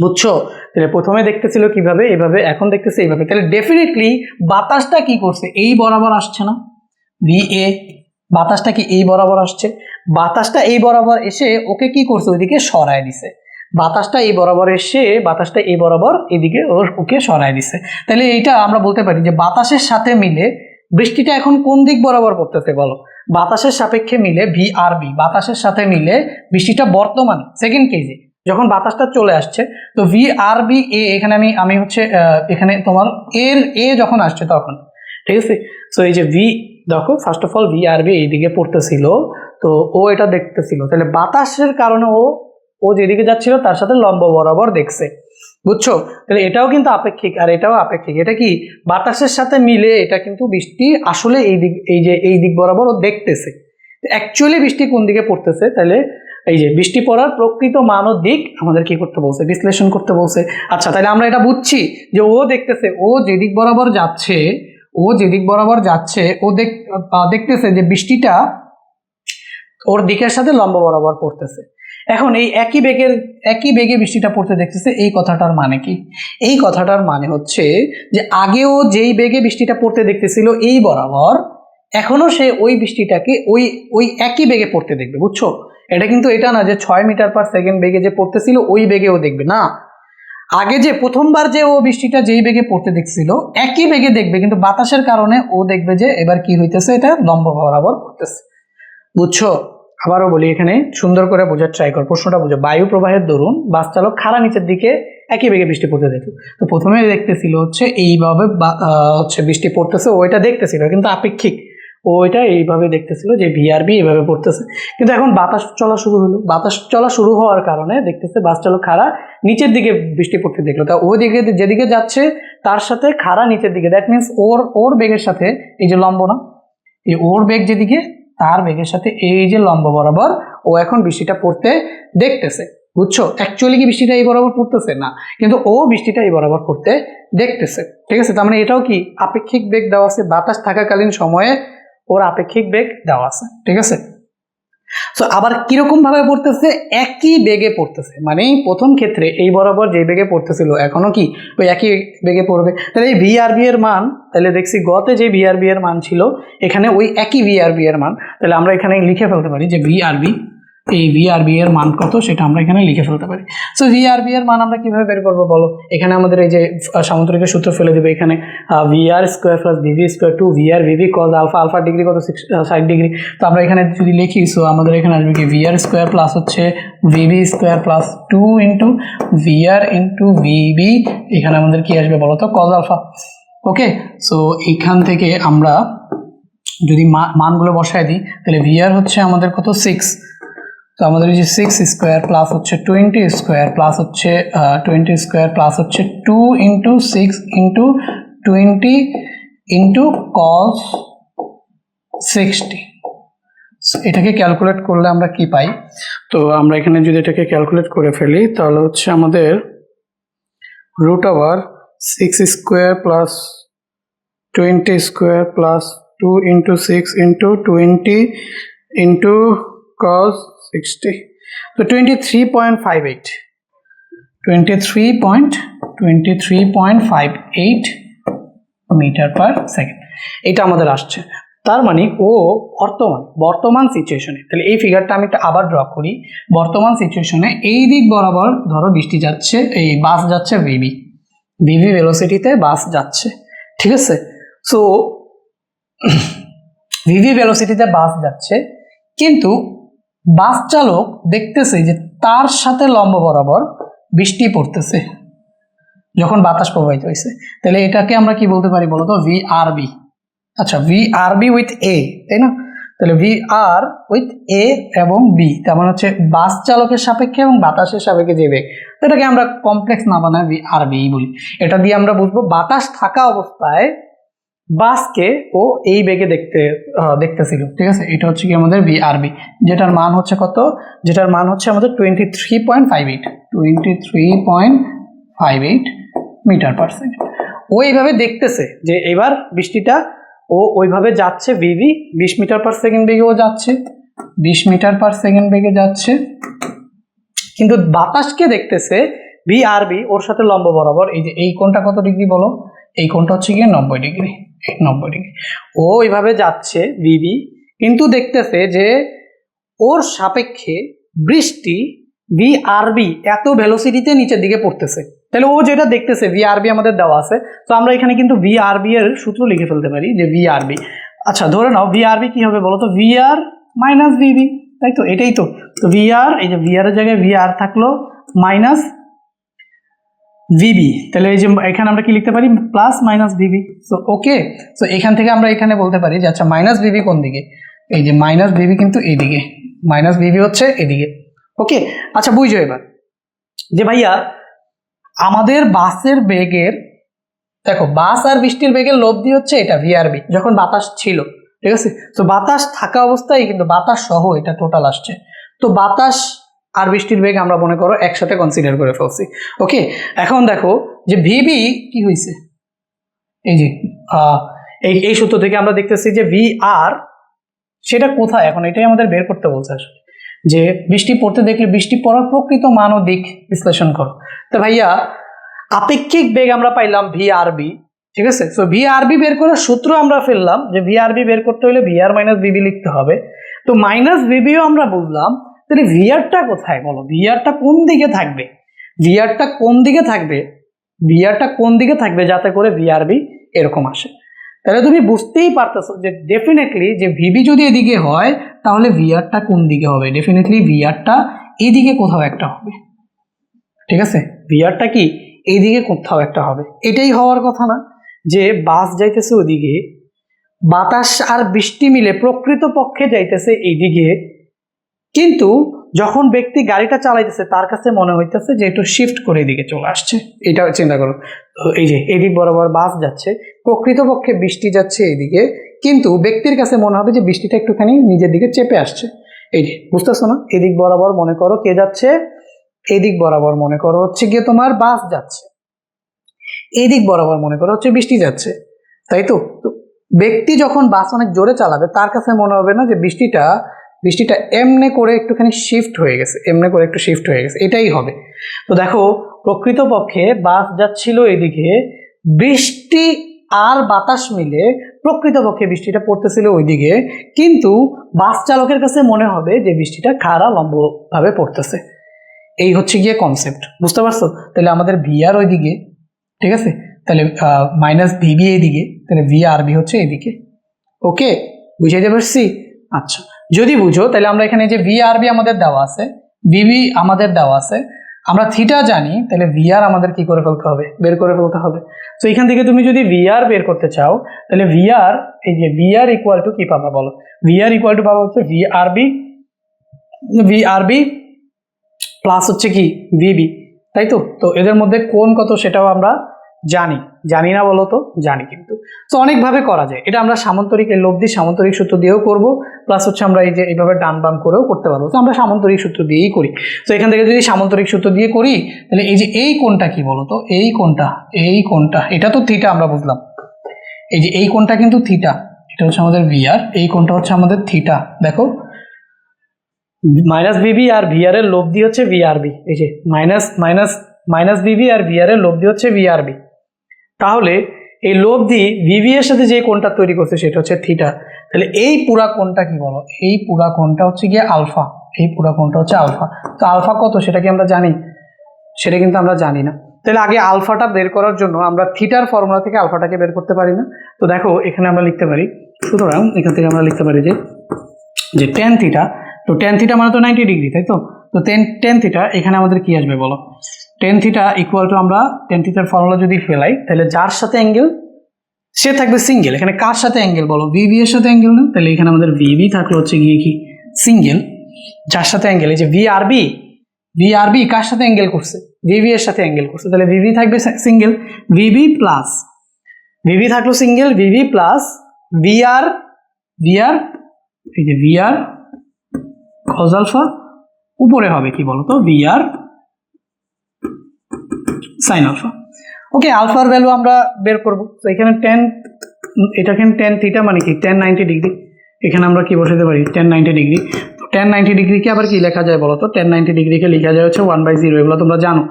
বুঝছো? তাহলে প্রথমে দেখতেছিল কিভাবে, এইভাবে, এখন দেখতেছে এইভাবে। তাহলে ডেফিনেটলি বাতাসটা কি করছে, এই বরাবর আসছে না? VA বাতাসটা কি এই বরাবর আসছে? বাতাসটা এই বরাবর এসে ওকে কি করছে, ওইদিকে সরায় দিছে। বাতাসটা এই বরাবর এদিকে ওকে সরায় দিছে। তাহলে এইটা আমরা বলতে পারি যে বাতাসের সাথে মিলে বৃষ্টিটা এখন কোন দিক বরাবর পড়তেছে বলো? বাতাসের সাপেক্ষে মিলে VRB, বাতাসের সাথে মিলে বৃষ্টিটা বর্তমানে সেকেন্ড কেজি যখন বাতাসটা চলে আসছে, তো VRB এখানে আমি হচ্ছে এখানে তোমার এ যখন আসছে তখন, ঠিক আছে? সো এই যে দেখো ফার্স্ট অফ অল VRB এইদিকে পড়তেছিল, তো ও এটা দেখতেছিল, তাহলে বাতাসের কারণে ও যেদিকে যাচ্ছিল তার সাথে লম্ব বরাবর দেখছে। বুঝছো? তাহলে এটাও কিন্তু আপেক্ষিক আর এটাও আপেক্ষিক। এটা কি বাতাসের সাথে মিলে এটা কিন্তু বৃষ্টি আসলে এই দিক বরাবর ও দেখতেছে। অ্যাকচুয়ালি বৃষ্টি কোন দিকে পড়তেছে, তাহলে এই যে বৃষ্টি পড়ার প্রকৃত মান ও দিক আমাদের কি করতে বলছে, বিশ্লেষণ করতে বলছে। আচ্ছা, তাহলে আমরা এটা বুঝছি যে ও দেখতেছে, ও যেদিক বরাবর যাচ্ছে ও দেখতেছে যে বৃষ্টিটা ওর দিকের সাথে লম্ব বরাবর পড়তেছে। এখন এই একই বেগে বৃষ্টিটা পড়তে দেখতেছে, এই কথাটার মানে কি? এই কথাটার মানে হচ্ছে যে আগেও যেই বেগে বৃষ্টিটা পড়তে দেখতেছিল এই বরাবর, এখনো সে ওই বৃষ্টিটাকে ওই একই বেগে পড়তে দেখবে। বুঝছো? এটা কিন্তু এটা না যে 6 মিটার পার সেকেন্ড বেগে যে পড়তেছিল ওই বেগে ও দেখবে না। আগে যে প্রথমবার যে ও বৃষ্টিটা যেই বেগে পড়তে দেখছিল একই বেগে দেখবে, কিন্তু বাতাসের কারণে ও দেখবে যে এবার কি হইতেছে, এটা লম্ব বরাবর পড়তেছে। বুঝছো? আবারও বলি, এখানে সুন্দর করে বোঝার ট্রাই কর, প্রশ্নটা বুঝো। বায়ু প্রবাহের দরুন বাস চালক খাড়া নিচের দিকে একই বেগে বৃষ্টি পড়তে দেখলো। তো প্রথমে দেখতেছিল হচ্ছে এইভাবে হচ্ছে বৃষ্টি পড়তেছে, ওইটা দেখতেছিল কিন্তু আপেক্ষিক, ওইটা এইভাবে দেখতেছিল যে VRB এইভাবে পড়তেছে। কিন্তু এখন বাতাস চলা শুরু হলো, বাতাস চলা শুরু হওয়ার কারণে দেখতেছে বাস চালক খাড়া নিচের দিকে বৃষ্টি পড়তে দেখলো। তা ওই দিকে যেদিকে যাচ্ছে তার সাথে খাড়া নিচের দিকে, দ্যাট মিনস ওর বেগের সাথে এই যে লম্ব না, এই ওর বেগ যেদিকে তার বেগের সাথে এই যে লম্ব বরাবর ও এখন বৃষ্টিটা পড়তে দেখতেছে। বুঝছো? অ্যাকচুয়ালি কি বৃষ্টিটা এই বরাবর পড়তেছে না, কিন্তু ও বৃষ্টিটা এই বরাবর পড়তে দেখতেছে। ঠিক আছে? তার মানে এটাও কি আপেক্ষিক বেগ দেওয়া আছে, বাতাস থাকাকালীন সময়ে ওর আপেক্ষিক বেগ দেওয়া আছে। ঠিক আছে? সো আবার কিরকম ভাবে পড়তেছে, একই বেগে পড়তেছে, মানে প্রথম ক্ষেত্রে এই বরাবর যে বেগে পড়তেছিল এখনো কি ওই একই বেগে পড়বে। তাহলে এই VRB এর মান, তাহলে দেখছি গতে যে VRB এর মান ছিল এখানে ওই একই VRB এর মান, তাহলে আমরা এখানে লিখে ফেলতে পারি যে এই VRB এর মান কত সেটা আমরা এখানে লিখে ফেলতে পারি। সো VRB এর মান আমরা কিভাবে বের করবো বলো? এখানে আমাদের এই যে সামুদ্রিকের সূত্র ফেলে দেবে, এখানে VR square plus VV square 2VRVV cos alpha degree কত 60 ডিগ্রি। তো আমরা এখানে যদি লিখি, সো আমাদের এখানে আসবে কি VR স্কোয়ার প্লাস হচ্ছে VV square plus 2 into VR into VB, এখানে আমাদের কি আসবে বলো তো, কজ আলফা। ওকে, সো এইখান থেকে আমরা যদি মানগুলো বসায় দিই, তাহলে VR হচ্ছে আমাদের কত 6, তো আমাদের এই যে 6 স্কোয়ার প্লাস হচ্ছে 20 স্কোয়ার প্লাস হচ্ছে 20 স্কোয়ার প্লাস হচ্ছে 2 ইন্টু 6 ইন্টু 20 ইন্টু কস 60। এটাকে ক্যালকুলেট করলে আমরা কি পাই? তো আমরা এখানে যদি এটাকে ক্যালকুলেট করে ফেলি তাহলে হচ্ছে আমাদের root over 6 square plus 20 square plus 2 into 6 into 20 into cos 60, তো 23.58 23.58 মিটার পার সেকেন্ড, এটা আমাদের আসছে। তার মানে ও বর্তমান সিচুয়েশনে, তাহলে এই ফিগারটা আমি আবার ড্র করি। বর্তমান সিচুয়েশনে এই দিক বরাবর ধরো বৃষ্টি যাচ্ছে, এই বাস যাচ্ছে ভিভি ভেলোসিটিতে বাস যাচ্ছে, ঠিক আছে। সো ভিভি ভেলোসিটিতে বাস যাচ্ছে, কিন্তু বাস চালক দেখতেছে যে তার সাথে লম্ব বরাবর বৃষ্টি পড়তেছে যখন বাতাস প্রবাহিত হয়েছে। তাহলে এটাকে আমরা কি বলতে পারি বলতো? ভিআরবি। আচ্ছা, ভিআরবি উইথ এ, তাই না? তাহলে ভিআর উইথ এ এবং বি, তার মানে হচ্ছে বাস চালকের সাপেক্ষে এবং বাতাসের সাপেক্ষে যে বেগ, এটাকে আমরা কমপ্লেক্স না বানায় ভিআরবি বলি। এটা দিয়ে আমরা বুঝবো বাতাস থাকা অবস্থায় বাসকে ও এই বেগে দেখতেছিল, ঠিক আছে। এটা হচ্ছে কি আমাদের ভিআরবি, যেটার মান হচ্ছে কত? যেটার মান হচ্ছে আমাদের 23.58 মিটার পার সেকেন্ড। ও এইভাবে দেখতেছে যে এবার বৃষ্টিটা ও ওইভাবে যাচ্ছে, ভিভি 20 মিটার পার সেকেন্ড বেগে ও যাচ্ছে, 20 মিটার পার সেকেন্ড বেগে যাচ্ছে, কিন্তু বাতাসকে দেখতেছে ভিআরবি ওর সাথে লম্ব বরাবর। এই যে এই কোণটা কত ডিগ্রি বলো? এই কোণটা হচ্ছে গিয়ে 90 ডিগ্রি। 90 ডিগ্রি ও এইভাবে যাচ্ছে ভিভি, কিন্তু দেখতেছে যে ওর সাপেক্ষে বৃষ্টি ভিআরবি এত ভেলোসিটিতে নিচের দিকে পড়তেছে। তাহলে ও যেটা দেখতেছে, ভিআরবি আমাদের দেওয়া আছে, তো আমরা এখানে কিন্তু ভিআরবি এর সূত্র লিখে ফেলতে পারি যে ভিআরবি, আচ্ছা ধরে নাও ভিআরবি কি হবে বলো তো? ভিআর মাইনাস ভিভি, তাই তো? এটাই তো। তো ভিআর, এই যে ভিআর এর জায়গায় ভিআর থাকলো মাইনাস ভিবি, তাহলে এই যে এখানে আমরা কি লিখতে পারি? Plus minus VB. So okay, so এখান থেকে আমরা এখানে বলতে পারি যে আচ্ছা মাইনাস ভিবি কোন দিকে? এই যে মাইনাস ভিবি কিন্তু এইদিকে, মাইনাস ভিবি হচ্ছে এদিকে। ওকে, আচ্ছা বুঝো এবার যে ভাইয়া আমাদের বাসের বেগের, দেখো বাস আর বৃষ্টির বেগের লব্ধি হচ্ছে এটা ভিআরবি যখন বাতাস ছিল, ঠিক আছে। তো বাতাস থাকা অবস্থায় কিন্তু বাতাস সহ এটা টোটাল আসছে। তো বাতাস আর বৃষ্টির বেগ আমরা মনে করো একসাথে কনসিডার করে ফেলছি। ওকে, এখন দেখো যে ভিবি কি হয়েছে, এই যে এই সূত্র থেকে আমরা দেখতেছি যে ভিআর সেটা কোথায়, এখন এটাই আমাদের বের করতে বলছে আসলে, যে বৃষ্টি পড়তে দেখলে বৃষ্টি পড়ার প্রকৃত মান ও দিক বিশ্লেষণ করো। তো ভাইয়া আপেক্ষিক বেগ আমরা পাইলাম ভিআরবি, ঠিক আছে। সো ভিআরবি বের করার সূত্র আমরা ফেললাম যে ভিআরবি বের করতে হলে ভিআর মাইনাস ভিবি লিখতে হবে। তো মাইনাস ভিবিও আমরা বুঝলাম, তাহলে ভিআরটা কোথায় বলো? ভিআরটা কোন দিকে থাকবে? ভিআরটা কোন দিকে থাকবে? ভিআরটা কোন দিকে থাকবে যাতে করে ভিআরবি এরকম আসে? তাহলে তুমি বুঝতেই পারতেছো যে ডেফিনেটলি যে ভিবি যদি এদিকে হয় তাহলে ভিআরটা কোন দিকে হবে? ডেফিনেটলি ভিআরটা এদিকে কোথাও একটা হবে, ঠিক আছে। ভিআরটা কি এইদিকে কোথাও একটা হবে, এটাই হওয়ার কথা না? যে বাস যাইতেছে ওদিকে, বাতাস আর বৃষ্টি মিলে প্রকৃত পক্ষে যাইতেছে এইদিকে, কিন্তু যখন ব্যক্তি গাড়িটা চালাইতেছে তার কাছে মনে হইতেছে যে একটু শিফট করে এদিকে চলে আসছে। এটা চিন্তা করো, এই যে এদিক বরাবর বাস যাচ্ছে, প্রকৃতপক্ষে বৃষ্টি যাচ্ছে এইদিকে, কিন্তু ব্যক্তির কাছে মনে হবে যে বৃষ্টিটা একটুখানি নিজের দিকে চেপে আসছে। এই যে বুঝতেছো না? এদিক বরাবর মনে করো কে যাচ্ছে, এদিক বরাবর মনে করো হচ্ছে গিয়ে তোমার বাস যাচ্ছে, এদিক বরাবর মনে করো হচ্ছে বৃষ্টি যাচ্ছে, তাই তো? ব্যক্তি যখন বাস অনেক জোরে চালাবে তার কাছে মনে হবে না যে বৃষ্টিটা এমনি করে একটুখানি শিফট হয়ে গেছে, এমনি করে একটু শিফট হয়ে গেছে, এটাই হবে। তো দেখো প্রকৃতপক্ষে বাস যাচ্ছিল এদিকে, বৃষ্টি আর বাতাস মিলে প্রকৃতপক্ষে বৃষ্টিটা পড়তেছিল ওইদিকে, কিন্তু বাস চালকের কাছে মনে হবে যে বৃষ্টিটা খাড়া লম্বভাবে পড়তেছে। এই হচ্ছে গিয়ে কনসেপ্ট, বুঝতে পারছো? তাহলে আমাদের ভিআর ওইদিকে, ঠিক আছে, তাহলে মাইনাস ভিবি এইদিকে, তাহলে ভিআরবি হচ্ছে এইদিকে। ওকে, বুঝাইতে পারছি? আচ্ছা, যদি বুঝো তাহলে আমরা এখানে যে ভিআরবি আমাদের দেওয়া আছে, ভিবি আমাদের দেওয়া আছে, আমরা থিটা জানি, তাহলে ভিআর আমাদের কি করে ফেলতে হবে? বের করে ফেলতে হবে। তো এখান থেকে তুমি যদি ভিআর বের করতে চাও তাহলে ভিআর, এই যে ভিআর ইকুয়াল টু কি পাবা বলো? ভিআর ইকুয়াল টু পাবা হচ্ছে ভিআরবি প্লাস হচ্ছে কি ভিবি, তাই তো? তো এদের মধ্যে কোন কত সেটাও আমরা জানি না বলো তো? জানি কিন্তু। তো অনেকভাবে করা যায় এটা, আমরা সামান্তরিক লব্ধি সামান্তরিক সূত্র দিয়েও করব, প্লাস হচ্ছে আমরা এই যে এইভাবে ডান বাম করেও করতে পারবো। তো আমরা সামান্তরিক সূত্র দিয়েই করি। তো এখান থেকে যদি সামান্তরিক সূত্র দিয়ে করি তাহলে এই যে এই কোণটা কি বলো তো? এই কোণটা এটা তো থিটা আমরা বুঝলাম, এই যে এই কোণটা কিন্তু থিটা, এটা হচ্ছে আমাদের ভিআর, এই কোণটা হচ্ছে আমাদের থিটা। দেখো মাইনাস ভিবি আর ভিআর এর লব্ধি হচ্ছে ভিআরবি, এই যে মাইনাস মাইনাস ভিভি আর ভিআর এর লব্ধি হচ্ছে ভিআরবি। তাহলে এই লব্ধি ভিভি এর সাথে যে কোণটা তৈরি করছে সেটা হচ্ছে থিটা। তাহলে এই পুরা কোণটা কি বলো, এই পুরা কোণটা হচ্ছে গিয়ে আলফা, এই পুরা কোণটা হচ্ছে আলফা। তো আলফা কত সেটা কি আমরা জানি? সেটা কিন্তু আমরা জানি না। তাহলে আগে আলফাটা বের করার জন্য আমরা থিটার ফর্মুলা থেকে আলফাটাকে বের করতে পারি না। তো দেখো এখানে আমরা লিখতে পারি, সুতরাং এখান থেকে আমরা লিখতে পারি যে টেন থিটা, তো টেন থিটা মানে তো 90 ডিগ্রি, তাই তো? তো টেন থিটা এখানে আমাদের কি আসবে বলো? টেন থিটা ইকুয়াল টু, আমরা টেন থিটার ফর্মুলা যদি ফেলাই তাহলে যার সাথে অ্যাঙ্গেল সে থাকবে সিঙ্গেল। এখানে কার সাথে অ্যাঙ্গেল বলো? ভিবি এর সাথে অ্যাঙ্গেল না? তাহলে এখানে আমাদের ভিবি থাকলো হচ্ছে গিয়ে কি সিঙ্গেল, যার সাথে অ্যাঙ্গেল এই যে ভিআরবি, ভিআরবি কার সাথে অ্যাঙ্গেল করছে? ভিভি এর সাথে অ্যাঙ্গেল করছে, তাহলে ভিভি থাকবে সিঙ্গেল, ভিভি প্লাস ভিভি থাকলো single, VV plus VR, VR এই যে ভিআর কজ আলফা, উপরে হবে কি বলতো? VR sine alpha. ওকে, আলফার ভ্যালু আমরা বের করব। তো এখানে এটাকে টেন থিটা মানে কি 1090 ডিগ্রি, এখানে আমরা কি বসাতে পারি? 1090 ডিগ্রি। তো 1090 ডিগ্রিকে আবার কি লেখা যায় বলো তো? 1090 ডিগ্রিকে লেখা যায় হচ্ছে 1/0, এগুলো তোমরা জানো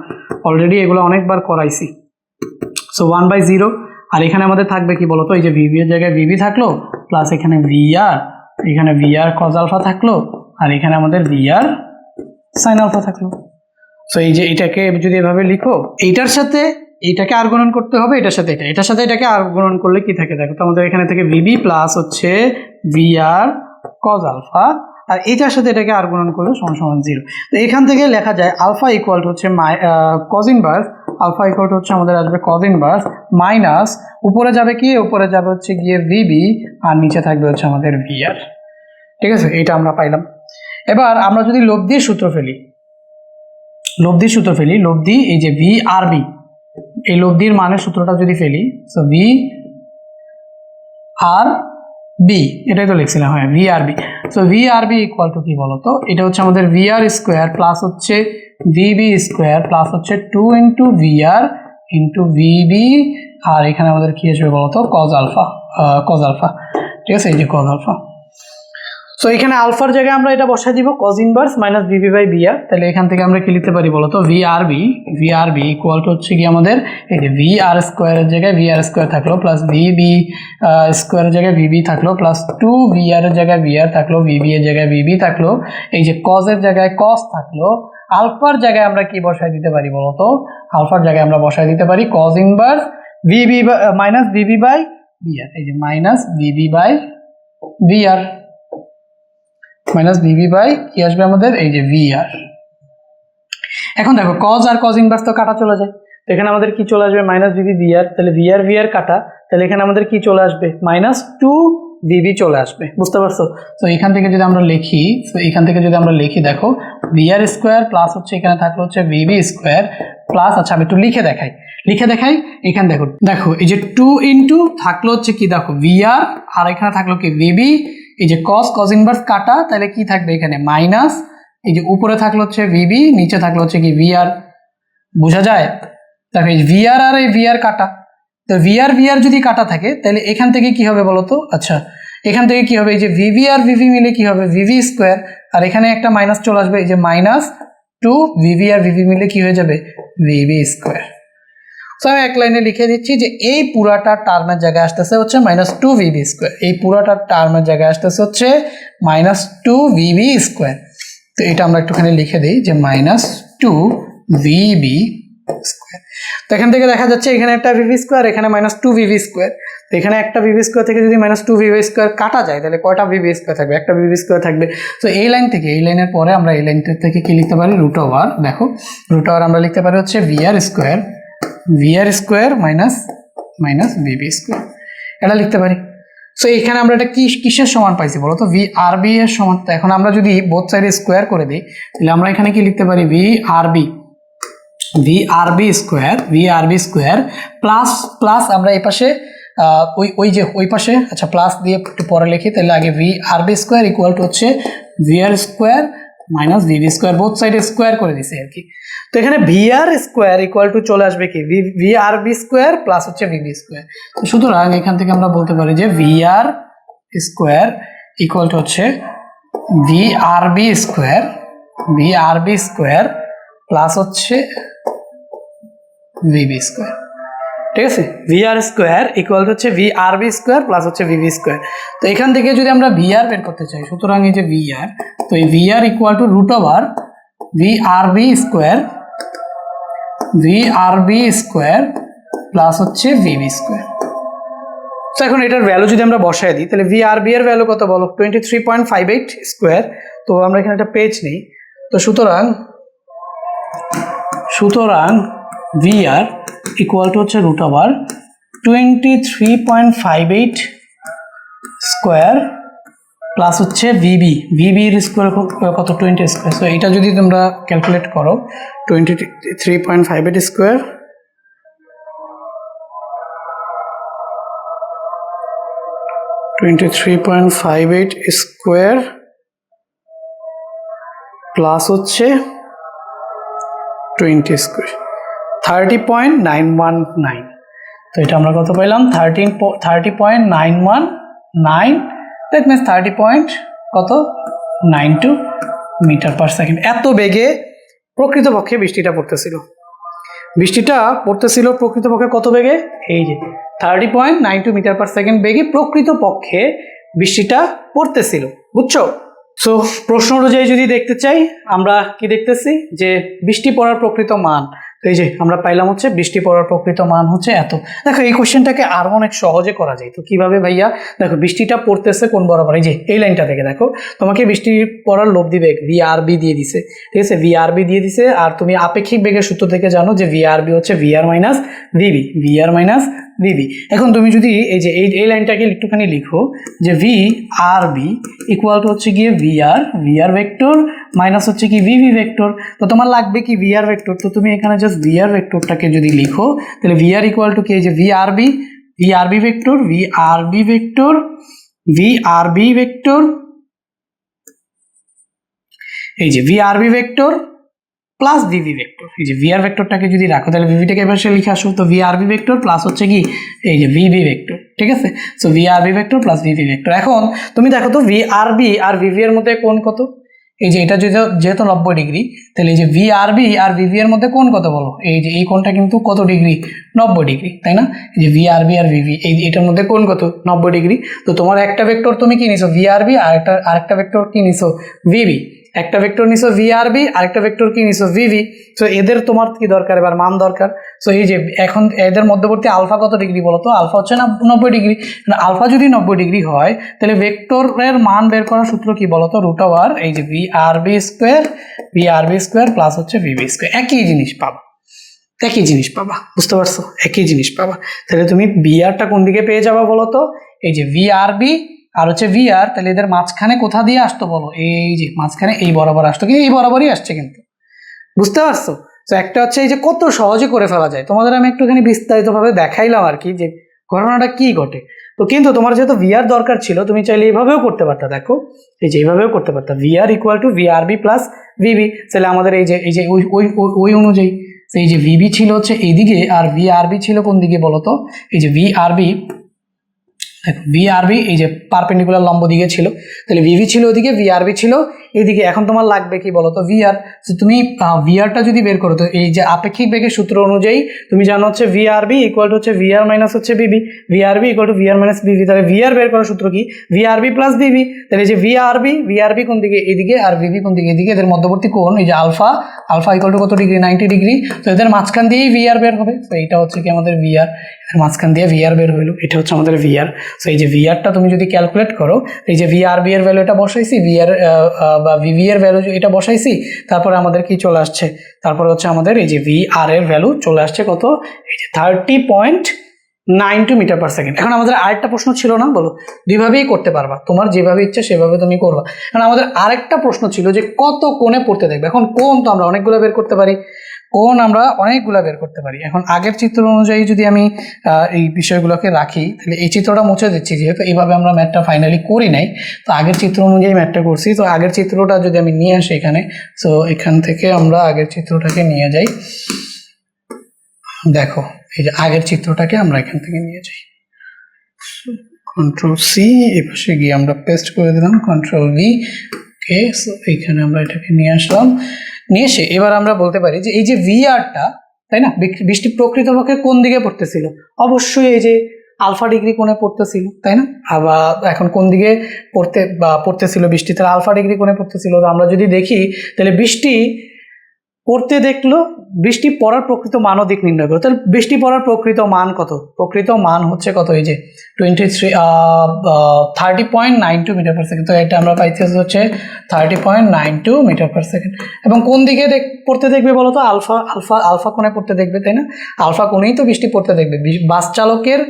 অলরেডি, এগুলো অনেকবার করাইছি। সো 1/0, আর এখানে আমাদের থাকবে কি বলতো? এই যে ভিভি এর জায়গায় ভিভি থাকলো, প্লাস এখানে ভিআর, এখানে ভিআর কজ আলফা থাকলো, আর এখানে আমাদের ভিআর সাইন আলফা থাকলো। সো এই যে এটাকে যদি এভাবে লিখো, এইটার সাথে এইটাকে আর গুণন করতে হবে, এটার সাথে এটার সাথে এটাকে আর গুণন করলে কি থাকে দেখো তো? আমাদের এখানে থেকে ভিবি প্লাস হচ্ছে ভিআর কজ আলফা, আর এইটার সাথে এটাকে আর গুণন করলে সমান সমান 0। তো এখান থেকে লেখা যায় আলফা ইকুয়াল টু হচ্ছে cos inverse, alpha equal to হচ্ছে আমাদের আসবে কজ ইনভার্স মাইনাস, উপরে যাবে কি? উপরে যাবে হচ্ছে গিয়ে ভিবি, আর নিচে থাকবে হচ্ছে আমাদের ভিআর। ঠিক আছে, এটা আমরা পাইলাম। এবার আমরা যদি লব্ধির সূত্র ফেলি, লব্ধি এই যে ভি আর বি, এই লব্ধির মানের সূত্রটা যদি ফেলি, সো ভি আর বি, এটাই তো লিখছিলাম, হ্যাঁ V R B. So V R B equal to কি বলতো? এটা হচ্ছে আমাদের ভি আর স্কোয়ার প্লাস হচ্ছে ভিবি স্কোয়ার প্লাস হচ্ছে 2 ইন্টু ভিআর ইন্টু ভিবি, আর এখানে আমাদের কি আসবে বলতো? কজ আলফা, ঠিক আছে, এই যে কজ আলফা। সো এখানে আলফার জায়গায় আমরা এটা বসাই দিব cos inverse minus VB by VR. তাহলে এখান থেকে আমরা কি লিখতে পারি বলতো? V R B equal to হচ্ছে কি আমাদের এই যে ভি আর স্কোয়ারের জায়গায় ভি আর স্কোয়ার থাকলো, প্লাস ভিবি স্কোয়ারের জায়গায় ভিবি থাকলো, প্লাস 2 ভিআর এর জায়গায় ভিআর থাকলো, ভিবি এর জায়গায় ভিবি থাকলো, এই যে কজের জায়গায় কজ থাকলো। আলফার জায়গায় আমরা কি বসাই দিতে পারি বলতো? আলফার জায়গায় আমরা বসাই দিতে পারি cos inverse VB minus VB by VR, এই যে minus VB by VR, minus VB by কি আসবে আমাদের? এই যে ভিআর। এখন দেখো কজ আর কজ ইনভার্স তো কাটা চলে যায়, তো এখানে আমাদের কি চলে আসবে? মাইনাস ভিবি ভিআর, তাহলে ভিআর কাটা, তাহলে এখানে আমাদের কি চলে আসবে? মাইনাস 2 ভিবি চলে আসবে, বুঝতে পারছো? তো এখান থেকে যদি আমরা লিখি, দেখো ভিআর স্কোয়ার প্লাস হচ্ছে এখানে থাকলো হচ্ছে ভিবি স্কোয়ার প্লাস, আচ্ছা আমি একটু লিখে দেখাই, এখানে দেখো এই যে 2 ইন্টু থাকলো হচ্ছে কি দেখো ভিআর, আর এখানে থাকলো কি ভিবি, এই যে কজ ইনভার্স কাটা, তাহলে কি থাকবে এখানে? মাইনাস, এই যে উপরে থাকলো হচ্ছে ভিবি, নিচে থাকলো হচ্ছে কি ভিআর, বোঝা যায়? দেখো এই ভিআর আর এই ভিআর কাটা, তো ভিআর যদি কাটা থাকে তাহলে এখান থেকে কি হবে বলতো? আচ্ছা এখান থেকে কি হবে? এই যে ভিভি আর ভিভি মিলে কি হবে? ভিভি স্কোয়ার, আর এখানে একটা মাইনাস চলে আসবে, এই যে মাইনাস 2 ভিভি আর ভিভি মিলে কি হয়ে যাবে? VV square. সো আমি এক লাইনে লিখে দিচ্ছি যে এই পুরাটা টার্মের জায়গায় আসতেছে হচ্ছে মাইনাস 2 ভিবি স্কোয়ার, এই পুরাটা টার্মের জায়গায় আসতেছে হচ্ছে মাইনাস 2 ভিবি স্কোয়ার। তো এটা আমরা একটুখানি লিখে দিই যে মাইনাস 2 ভিবি স্কোয়ার। তো এখান থেকে দেখা যাচ্ছে এখানে একটা ভিভি স্কোয়ার, এখানে মাইনাস 2 ভিভি স্কোয়ার, তো এখানে একটা ভিভি স্কোয়ার থেকে যদি মাইনাস 2 ভিভি স্কোয়ার কাটা যায় তাহলে কয়টা ভিভি স্কোয়ার থাকবে? একটা ভিভি স্কোয়ার থাকবে। তো এই লাইন থেকে, এই লাইনের পরে আমরা এই লাইনটা থেকে কি লিখতে পারি? রুট ওভার, দেখো রুট ওভার আমরা লিখতে পারি হচ্ছে VR square minus VB square, এটা লিখতে পারি। সো এখানে আমরা এটা কিসের সমান পাইছি বলো তো? ভি আর বি এর সমান। তো এখন আমরা যদি বোথ সাইডে স্কোয়ার করে দিই তাহলে আমরা এখানে কি লিখতে পারি? V R B square plus আমরা এই পাশে ওই পাশে, আচ্ছা প্লাস দিয়ে একটু পরে লিখি, তাহলে আগে V R B square equal to হচ্ছে VR square minus VV square, both সাইডে স্কোয়ার করে দিছি আর কি। তো এখানে ভিআর স্কোয়ার ইকুয়াল টু চলে আসবে কি? V R B square plus হচ্ছে ভিভি স্কোয়ার। তো সুতরাং এখান থেকে আমরা বলতে পারি যে ভিআর স্কোয়ার ইকুয়াল টু হচ্ছে V R B square plus হচ্ছে ভিবি স্কোয়ার। ঠিক আছে, ভিআর স্কোয়ার ইকুয়াল হচ্ছে ভিআরবি স্কোয়ার প্লাস হচ্ছে ভিভি স্কোয়ার। তো এখান থেকে যদি আমরা ভিআর বের করতে চাই, সুতরাং এই যে ভিআর, তো এই VR equal to root over VRB square plus হচ্ছে ভিভি স্কোয়ার। তো এখন এটার ভ্যালু যদি আমরা বসায় দিই, তাহলে ভিআরবি এর ভ্যালু কত বলো? 23.58 স্কোয়ার। তো আমরা এখানে একটা পেজ নেই, তো সুতরাং ভিআর ইকুয়াল টু হচ্ছে রুট ওভার 23.58 স্কোয়ার প্লাস হচ্ছে ভিবির স্কোয়ার কত? 20 স্কোয়ার। সো এটা যদি তোমরা ক্যালকুলেট করো, 23.58 স্কোয়ার প্লাস হচ্ছে 20 স্কোয়ার 30.919। তো এটা আমরা কত পাইলাম? 30.919, that means 30.92 metre per second. এত বেগে প্রকৃতপক্ষে বৃষ্টিটা পড়তেছিল প্রকৃতপক্ষে কত বেগে? এই যে 30.92 মিটার পার সেকেন্ড বেগে প্রকৃতপক্ষে বৃষ্টিটা পড়তেছিল, বুঝছো? সো প্রশ্ন অনুযায়ী যদি দেখতে চাই, আমরা কি দেখতেছি যে বৃষ্টি পড়ার প্রকৃত মান, তো এই যে আমরা পাইলাম হচ্ছে বৃষ্টি পড়ার প্রকৃত মান হচ্ছে এত। দেখো এই কোশ্চেনটাকে আরো অনেক সহজে করা যায়। তো কিভাবে ভাইয়া? দেখো বৃষ্টিটা পড়তেছে কোন বরাবর? এই যে এই লাইনটা থেকে দেখো, তোমাকে বৃষ্টি পড়ার লব্ধি বেগ ভিআরবি দিয়ে দিছে, ঠিক আছে, ভিআরবি দিয়ে দিছে। আর তুমি আপেক্ষিক বেগের সূত্র থেকে জানো যে ভিআরবি হচ্ছে ভিআর মাইনাস ভিবি। এখন তুমি যদি এই যে এই লাইনটাকে একটুখানি লিখো যে ভিআরবি ইকুয়াল টু হচ্ছে গিয়ে ভিআর ভেক্টর মাইনাস হচ্ছে কি ভিভি ভেক্টর। তো তোমার লাগবে কি? VR vector. তো তুমি এখানে জাস্ট ভিআর ভেক্টরটাকে যদি লিখো, তাহলে ভিআর ইকুয়াল টু কি? এই যে ভিআরবি ভেক্টর এই যে ভিআরবি ভেক্টর প্লাস ভিভি ভেক্টর। এই যে ভিআর ভেক্টরটাকে যদি রাখো, তাহলে ভিভিটাকে এবার সে লিখে আসো। তো ভিআরবি ভেক্টর প্লাস হচ্ছে কি? এই যে ভিভি ভেক্টর, ঠিক আছে। So VRB vector plus VV vector. এখন তুমি দেখো তো ভিআরবি আর ভিভি এর মধ্যে কোণ কত? এই যে এটা যেহেতু 90 ডিগ্রি, তাহলে এই যে ভিআরবি আর ভিভি এর মধ্যে কোণ কত বলো? এই যে এই কোণটা কিন্তু কত ডিগ্রি? 90 ডিগ্রি, তাই না? এই যে ভিআরবি আর ভিভি এটার মধ্যে কোণ কত? 90 ডিগ্রি। তো তোমার একটা ভেক্টর তুমি কি নিছো? ভিআরবি, আর আরেকটা ভেক্টর কি নিছো? ভিভি। একটা ভেক্টর নিছো ভিআরবি, আরেকটা ভেক্টর কি নিছো? ভিভি। সো এদের তোমার কি দরকার? এবার মান দরকার। সো এই যে এখন এদের মধ্যবর্তী আলফা কত ডিগ্রি বলো তো? আলফা হচ্ছে না 90 ডিগ্রি। আলফা যদি 90 ডিগ্রি হয়, তাহলে ভেক্টরের মান বের করার সূত্র কি বলো তো? রুট ওভার এই যে ভিআরবি স্কোয়ার প্লাস হচ্ছে ভিভি স্কোয়ার। একই জিনিস পাবা, বুঝতে পারছো? একই জিনিস পাবা। তাহলে তুমি ভিআরটা কোন দিকে পেয়ে যাবা বলো তো? এই যে ভিআরবি আর হচ্ছে ভিআর, তাহলে এদের মাঝখানে কোথা দিয়ে আসতো বলো? এই যে মাঝখানে এই বরাবর আসতো, কি এই বরাবরই আসছে কিন্তু, বুঝতে পারছো? তো একটা হচ্ছে এই যে কত সহজে করে ফেলা যায়, তোমাদের আমি একটুখানি বিস্তারিতভাবে দেখাইলাম আর কি যে ঘটনাটা কি ঘটে। তো কিন্তু তোমার যেহেতু ভিআর দরকার ছিল, তুমি চাইলে এইভাবেও করতে পারতা। দেখো এই যে এইভাবেও করতে পারতা, VR equal to VRB plus VV. তাহলে আমাদের এই যে ওই অনুযায়ী এই যে ভিভি ছিল হচ্ছে এইদিকে, আর ভিআরবি ছিল কোন দিকে বলো তো? এই যে ভিআরবি, দেখো ভিআরবি এই যে পারপেন্ডিকুলার লম্ব দিকে ছিল, তাহলে ভিভি ছিল ওদিকে, ভিআরবি ছিল এইদিকে। এখন তোমার লাগবে কি বলো তো? ভিআর। তুমি ভিআরটা যদি বের করো, তো এই যে আপেক্ষিক বেগের সূত্র অনুযায়ী তুমি জানো হচ্ছে ভিআরবি ইকুয়াল টু হচ্ছে ভিআর মাইনাস হচ্ছে VV, VRB equal to VR minus VV. তাহলে ভিআর বের করার সূত্র কি? VRB plus VV. তাহলে যে ভিআরবি কোন দিকে? এদিকে, আর ভিভি কোন দিকে? এদিকে। এদের মধ্যবর্তী কোণ এই যে আলফা ইকুয়াল টু কত ডিগ্রি? 90 ডিগ্রি। তো এদের মাঝখান দিয়েই ভিআর বের হবে। তো এইটা হচ্ছে কি আমাদের ভিআর, মাঝখান দিয়ে ভিআর বের হইলো, এটা হচ্ছে আমাদের ভিআর। সো এই যে ভিআরটা তুমি যদি ক্যালকুলেট করো, এই যে ভিআরবি এর ভ্যালু এটা বসাইছি, ভিআর বা ভিভি এর ভ্যালু এটা বসাইছি, তারপরে আমাদের কি চলে আসছে? তারপরে হচ্ছে আমাদের এই যে ভিআর এর ভ্যালু চলে আসছে কত? এই যে 30.92 মিটার পার সেকেন্ড। এখন আমাদের আরেকটা প্রশ্ন ছিল না বলো? দুইভাবেই করতে পারবা, তোমার যেভাবে ইচ্ছা সেভাবে তুমি করবা। কারণ আমাদের আরেকটা প্রশ্ন ছিল যে কত কোণে পড়তে দেখবে। এখন কোণ তো আমরা অনেকগুলো বের করতে পারি, এখন আগের চিত্র অনুযায়ী যদি আমি এই বিষয়গুলোকে রাখি, তাহলে এই চিত্রটা মুছে দিচ্ছি, যেহেতু এইভাবে আমরা ম্যাথটা ফাইনালি করি নাই, তো আগের চিত্র অনুযায়ী ম্যাথটা করছি। তো আগের চিত্রটা যদি আমি নিয়ে আসি এখানে, সো এখান থেকে আমরা আগের চিত্রটাকে নিয়ে যাই। দেখো এই যে আগের চিত্রটাকে আমরা এখান থেকে নিয়ে যাই, কন্ট্রোল সি, এপাশে গিয়ে আমরা পেস্ট করে দিলাম, কন্ট্রোল ভি। ওকে, সো এইখানে আমরা এটাকে নিয়ে আসলাম, নিয়ে এসে এবার আমরা বলতে পারি যে এই যে ভিআরটা, তাই না? বৃষ্টি প্রকৃতপক্ষে কোন দিকে পড়তেছিল? অবশ্যই এই যে আলফা ডিগ্রি কোণে পড়তেছিল, তাই না? আবার এখন কোন দিকে পড়তেছিল বৃষ্টি? তাহলে আলফা ডিগ্রি কোণে পড়তেছিল। আমরা যদি দেখি তাহলে বৃষ্টি পড়তে দেখলো, বৃষ্টি পড়ার প্রকৃত মানও দিক নির্ণয় করো। তাহলে বৃষ্টি পড়ার প্রকৃত মান কত? প্রকৃত মান হচ্ছে কত? এই যে 30.92 মিটার পার সেকেন্ড। তো এটা আমরা পাইছি হচ্ছে 30.92 মিটার পার সেকেন্ড। এবং কোন দিকে পড়তে দেখবে বলো তো? আলফা আলফা আলফা কোণে পড়তে দেখবে, তাই না? আলফা কোণেই তো বৃষ্টি পড়তে দেখবে। বাস চালকের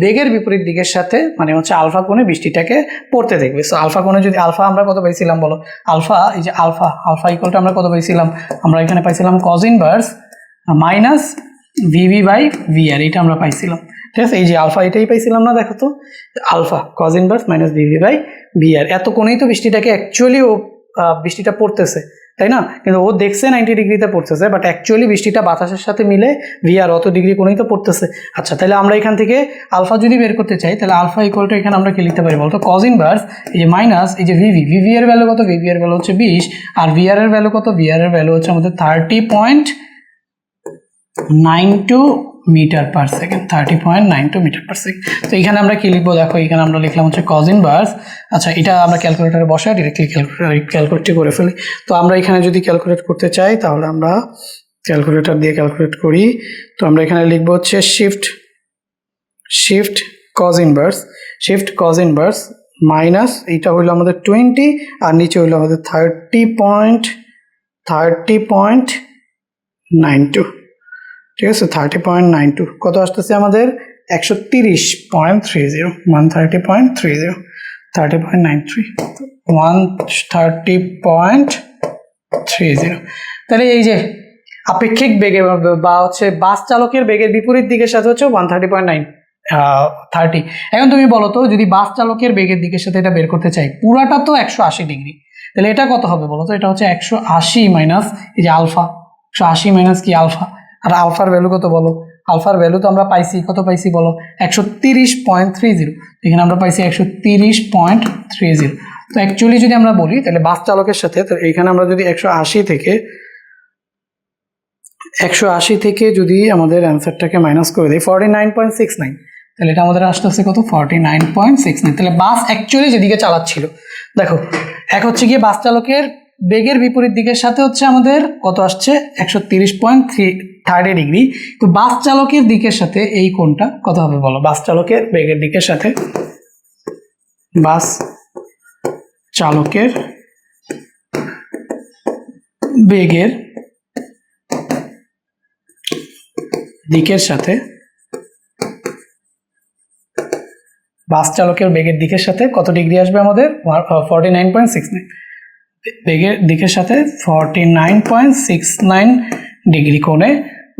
বেগের বিপরীত দিকের সাথে মানে হচ্ছে আলফা কোণে বৃষ্টিটাকে পড়তে দেখবে। সো আলফা কোণে যদি আলফা আমরা কত পাইছিলাম বলো? আলফা, এই যে আলফা আলফা ইকুয়ালটা আমরা কত পাইছিলাম? আমরা এখানে পাইছিলাম cos inverse minus VV by VR, এটা আমরা পাইছিলাম। ঠিক আছে, এই যে আলফা এটাই পাইছিলাম না? দেখো তো, alpha cos inverse minus VV by VR. এত কোণেই তো বৃষ্টিটাকে অ্যাকচুয়ালি ও বৃষ্টিটা পড়তেছে, তাই না? কিন্তু ও দেখছে 90 ডিগ্রিতে পড়তেছে, বাট অ্যাকচুয়ালি বৃষ্টিটা বাতাসের সাথে মিলে ভিআর অত ডিগ্রি কোণেই তো পড়তেছে। আচ্ছা, তাহলে আমরা এখান থেকে আলফা যদি বের করতে চাই, তাহলে আলফা ইকুয়ালটা এখানে আমরা কি লিখতে পারি বলতো? cos ইনভার্স এই যে মাইনাস এই যে ভিভি এর ভ্যালু কত? ভিভি এর ভ্যালু হচ্ছে 20, আর ভিআর এর ভ্যালু কত? ভিআর এর ভ্যালু হচ্ছে আমাদের 30.92 metre per second, 30.92 metre per second. তো এখানে আমরা কি লিখবো দেখো? এখানে আমরা লিখলাম হচ্ছে cos ইনভার্স। আচ্ছা, এটা আমরা ক্যালকুলেটারে বসাই ডিরেক্টলি ক্যালকুলেট করে ফেলি। তো আমরা এখানে যদি ক্যালকুলেট করতে চাই তাহলে আমরা ক্যালকুলেটর দিয়ে ক্যালকুলেট করি। তো আমরা এখানে লিখবো হচ্ছে শিফট cos ইনভার্স মাইনাস এইটা হইলো আমাদের 20 আর নিচে হইলো আমাদের 30.92। ঠিক আছে, 30.92 কত আসতেছে আমাদের? 130.30, 130.30, 30.93, 130.30। তাহলে এই যে আপেক্ষিক বেগে বা হচ্ছে বাস চালকের বেগের বিপরীত দিকের সাথে হচ্ছে 130.30। এখন তুমি বলো তো, যদি বাস চালকের বেগের দিকের সাথে এটা বের করতে চাই, পুরাটা তো 180 ডিগ্রি, তাহলে এটা কত হবে বলো তো? এটা হচ্ছে 180 মাইনাস এই যে আলফা, 180 মাইনাস কি আলফা। আর আলফার ভ্যালু কত বলো? আলফার ভ্যালু তো আমরা পাইছি, কত পাইছি বলো? 130.30। এখানে আমরা পাইছি 130.30। তো অ্যাকচুয়ালি যদি আমরা বলি তাহলে বাস চালকের সাথে, তো এখানে আমরা যদি 180 থেকে যদি আমাদের অ্যান্সারটাকে মাইনাস করে দিই 49.69, তাহলে এটা আমাদের আসতেছে কত? 49.69। তাহলে বাস অ্যাকচুয়ালি যেদিকে চালাচ্ছিল, দেখো এক হচ্ছে গিয়ে বাস চালকের বেগের বিপরীত দিকের সাথে হচ্ছে আমাদের কত আসছে? 130.30 ডিগ্রি। তো বাস চালকের দিকের সাথে এই কোণটা কত হবে বলো? বাস চালকের বেগের দিকের সাথে, বাস চালকের বেগের দিকের সাথে, বাস চালকের বেগের দিকের সাথে কত ডিগ্রি আসবে আমাদের? 49.69। বেগের দিকের সাথে 49.69 ডিগ্রি কোণে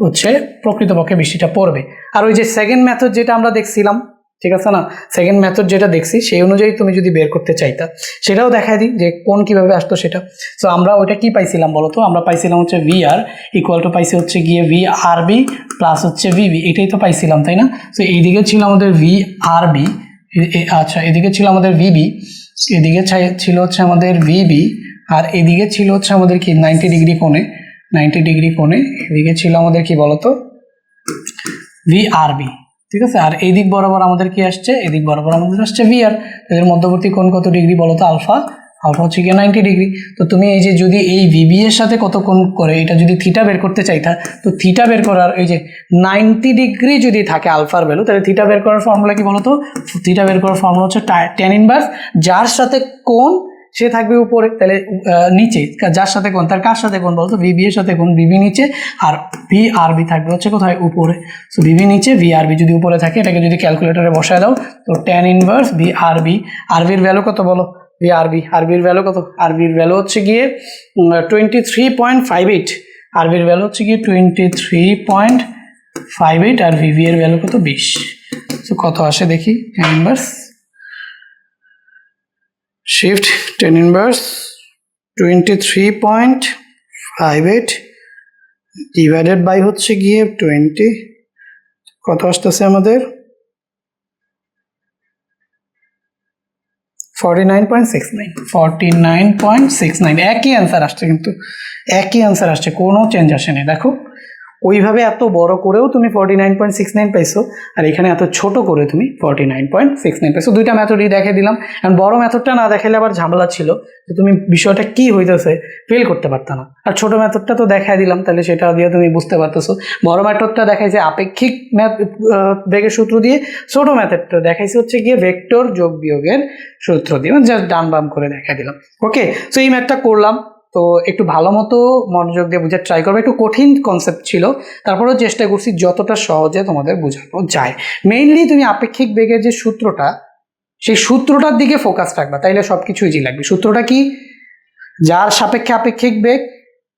হচ্ছে প্রকৃতপক্ষে বৃষ্টিটা পড়বে। আর ওই যে সেকেন্ড মেথড যেটা আমরা দেখছিলাম, ঠিক আছে না? সেকেন্ড মেথড যেটা দেখছি সেই অনুযায়ী তুমি যদি বের করতে চাইতা, সেটাও দেখাই দিই যে কোন কিভাবে আসতো সেটা। সো আমরা ওইটা কি পাইছিলাম বলো তো? আমরা পাইছিলাম হচ্ছে ভিআর ইকুয়াল টু পাইছি হচ্ছে গিয়ে ভিআরবি প্লাস হচ্ছে ভিবি, এটাই তো পাইছিলাম, তাই না? সো এইদিকে ছিল আমাদের ভিআরবি, আচ্ছা এদিকে ছিল আমাদের ভিবি, এদিকে ছিল হচ্ছে আমাদের ভিবি, আর এদিকে ছিল হচ্ছে আমাদের কি 90 ডিগ্রি কোণে, 90 ডিগ্রি কোণে এদিকে ছিল আমাদের কি বলতো? ভিআরবি। ঠিক আছে, আর এই দিক বরাবর আমাদের কি আসছে? এদিক বরাবর আমাদের আসছে ভিআর। এদের মধ্যবর্তী কোণ কত ডিগ্রি বলো তো? আলফা হচ্ছে গিয়ে 90 ডিগ্রি। তো তুমি এই যে যদি এই ভিবি এর সাথে কত কোণ করে এটা যদি থিটা বের করতে চাইতা, তো থিটা বের করার এই যে 90 ডিগ্রি যদি থাকে আলফার ভ্যালু, তাহলে থিটা বের করার ফর্মুলা কি বলো তো? থিটা বের করার ফর্মুলা হচ্ছে tan ইনভার্স, যার সাথে কোণ সে থাকবে উপরে, তাহলে নিচে যার সাথে কোণ তার কার সাথে কোণ বলতো? ভিবি এর সাথে কোণ, ভিবি নিচে, আর ভিআরবি থাকবে হচ্ছে কোথায়? উপরে। সো ভিবি নিচে, ভিআরবি যদি উপরে থাকে, এটাকে যদি ক্যালকুলেটরে বসায় দাও, তো tan ইনভার্স ভিআরবি, আরবির ভ্যালু কত বলো? আরবির ভ্যালু কত? আরবির ভ্যালু হচ্ছে গিয়ে 23.58, আরবির ভ্যালু হচ্ছে গিয়ে 23.58, আর ভিভি এর ভ্যালু কত? 20। সো কত আসে দেখি? tan inverse shift tan inverse 23.58 divided by হচ্ছে গিয়ে 20, কত আসতেছে আমাদের? 49.69। একই অ্যান্সার আসছে, কিন্তু একই অ্যান্সার আসছে, কোনো চেঞ্জ আসেনি। দেখো ওইভাবে এত বড় করেও তুমি 49.69 পাইছো, আর এখানে এত ছোট করে তুমি 49.69 পাইছো। দুইটা মেথডই দেখে দিলাম। কারণ বড় মেথডটা না দেখাইলে আবার ঝামেলা ছিল যে তুমি বিষয়টা কি হইতেছে ফেল করতে পারতো না, আর ছোট মেথডটা তো দেখাই দিলাম, তাহলে সেটা দিয়ে তুমি বুঝতে পারতেছো। বড় মেথডটা দেখাইছে আপেক্ষিক বেগের সূত্র দিয়ে, ছোট মেথডটা দেখাইছে হচ্ছে গিয়ে ভেক্টর যোগ বিয়োগের সূত্র দিয়ে, জাস্ট ডান বাম করে দেখাই দিলাম। ওকে, সো এই ম্যাথটা করলাম, তো একটু ভালো মতো মনোযোগ দিয়ে বোঝার ট্রাই করবে। একটু কঠিন কনসেপ্ট ছিল, তারপরেও চেষ্টা করছি যতটা সহজে তোমাদের বোঝানো যায়। মেইনলি তুমি আপেক্ষিক বেগের যে সূত্রটা, সেই সূত্রটার দিকে ফোকাস রাখবা, তাইলে সব কিছু ইজি লাগবে। সূত্রটা কি? যার সাপেক্ষে আপেক্ষিক বেগ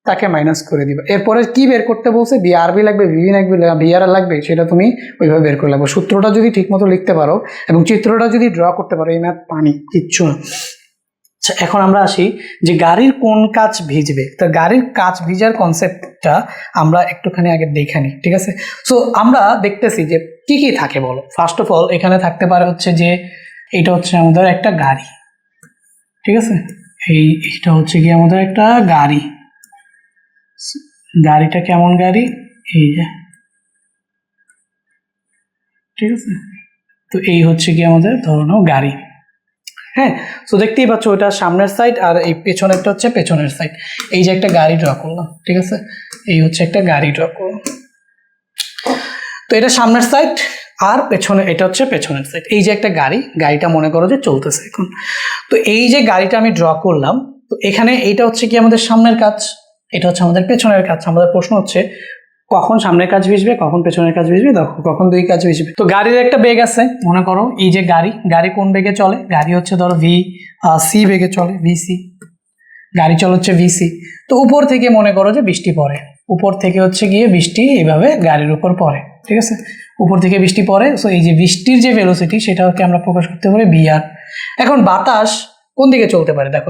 তাকে মাইনাস করে দিবা। এরপরে কি বের করতে বলছে? বিআরবি লাগবে, ভিভি লাগবে, বিআর লাগবে, সেটা তুমি ওইভাবে বের করে লাগবে। সূত্রটা যদি ঠিক মতো লিখতে পারো এবং চিত্রটা যদি ড্র করতে পারো, এই ম্যাথ পানি কিচ্ছু না। আচ্ছা, এখন আমরা আসি যে গাড়ির কোন কাচ ভিজবে। তো গাড়ির কাচ ভিজার কনসেপ্টটা আমরা একটুখানি আগে দেখে নিই, ঠিক আছে? সো আমরা দেখতেছি যে কি কি থাকে বলো। ফার্স্ট অফ অল এখানে থাকতে পারে হচ্ছে যে এটা হচ্ছে আমাদের একটা গাড়ি, ঠিক আছে? এইটা হচ্ছে কি আমাদের একটা গাড়ি। গাড়িটা কেমন গাড়ি? এই যে, ঠিক আছে? তো এই হচ্ছে কি আমাদের ধরো গাড়ি। হ্যাঁ, তো দেখতেই পাচ্ছ ওইটা সামনের সাইড আর এই পেছনেরটা হচ্ছে পেছনের সাইড। এই যে একটা গাড়ি ড্র করলাম, ঠিক আছে? এই হচ্ছে একটা গাড়ি ড্র করলাম। তো এটা সামনের সাইড আর পেছনে এটা হচ্ছে পেছনের সাইড। এই যে একটা গাড়িটা মনে করো যে চলতেছে এখন। তো এই যে গাড়িটা আমি ড্র করলাম, তো এখানে এইটা হচ্ছে কি আমাদের সামনের কাজ, এটা হচ্ছে আমাদের পেছনের কাজ। আমাদের প্রশ্ন হচ্ছে কখন সামনের কাজ ভিজবে, কখন পেছনের কাজ ভিজবে, দেখো কখন দুই কাজ ভিজবে। তো গাড়ির একটা বেগ আছে, মনে করো এই যে গাড়ি কোন বেগে চলে? গাড়ি হচ্ছে ধরো সি বেগে চলে, ভিসি। গাড়ি চলে হচ্ছে ভিসি। তো উপর থেকে মনে করো যে বৃষ্টি পড়ে, উপর থেকে হচ্ছে গিয়ে বৃষ্টি এইভাবে গাড়ির উপর পড়ে, ঠিক আছে? উপর থেকে বৃষ্টি পড়ে। সো এই যে বৃষ্টির যে ভেলোসিটি, সেটাকে আমরা প্রকাশ করতে পারি ভিআর। এখন বাতাস কোন দিকে চলতে পারে? দেখো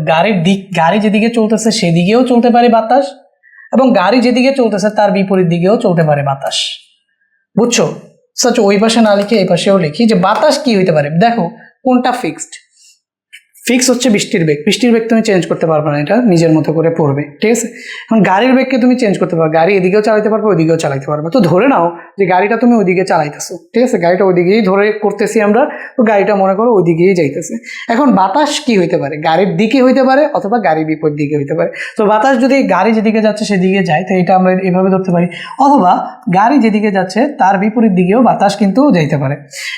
গাড়ি যেদিকে চলতেছে সেদিকেও চলতে পারে বাতাস, এবং গাড়ি যেদিকে চলতেছে তার বিপরীত দিকেও চলতে পারে বাতাস। বুঝছো? সচ ওই পাশে না লিখে এই পাশেও লিখি যে বাতাস কি হইতে পারে। দেখো কোনটা ফিক্স হচ্ছে বৃষ্টির বেগ তুমি চেঞ্জ করতে পারবে না, এটা নিজের মতো করে পড়বে, ঠিক আছে? এখন গাড়ির বেগকে তুমি চেঞ্জ করতে পারবে, গাড়ি এদিকেও চালাতে পারবে ওইদিকেও চালাতে পারবে। তো ধরে নাও যে গাড়িটা তুমি ওইদিকে চালাইতেছো, ঠিক আছে? গাড়িটা ওইদিকেই ধরে করতেছি আমরা, তো গাড়িটা মনে করো ওইদিকেই যাইতেছে। এখন বাতাস কি হইতে পারে? গাড়ির দিকে হইতে পারে অথবা গাড়ির বিপরীত দিকে হইতে পারে। তো বাতাস যদি গাড়ি যেদিকে যাচ্ছে সেদিকে যায়, তো এটা আমরা এভাবে ধরতে পারি, অথবা গাড়ি যেদিকে যাচ্ছে তার বিপরীত দিকেও বাতাস কিন্তু যাইতে পারে।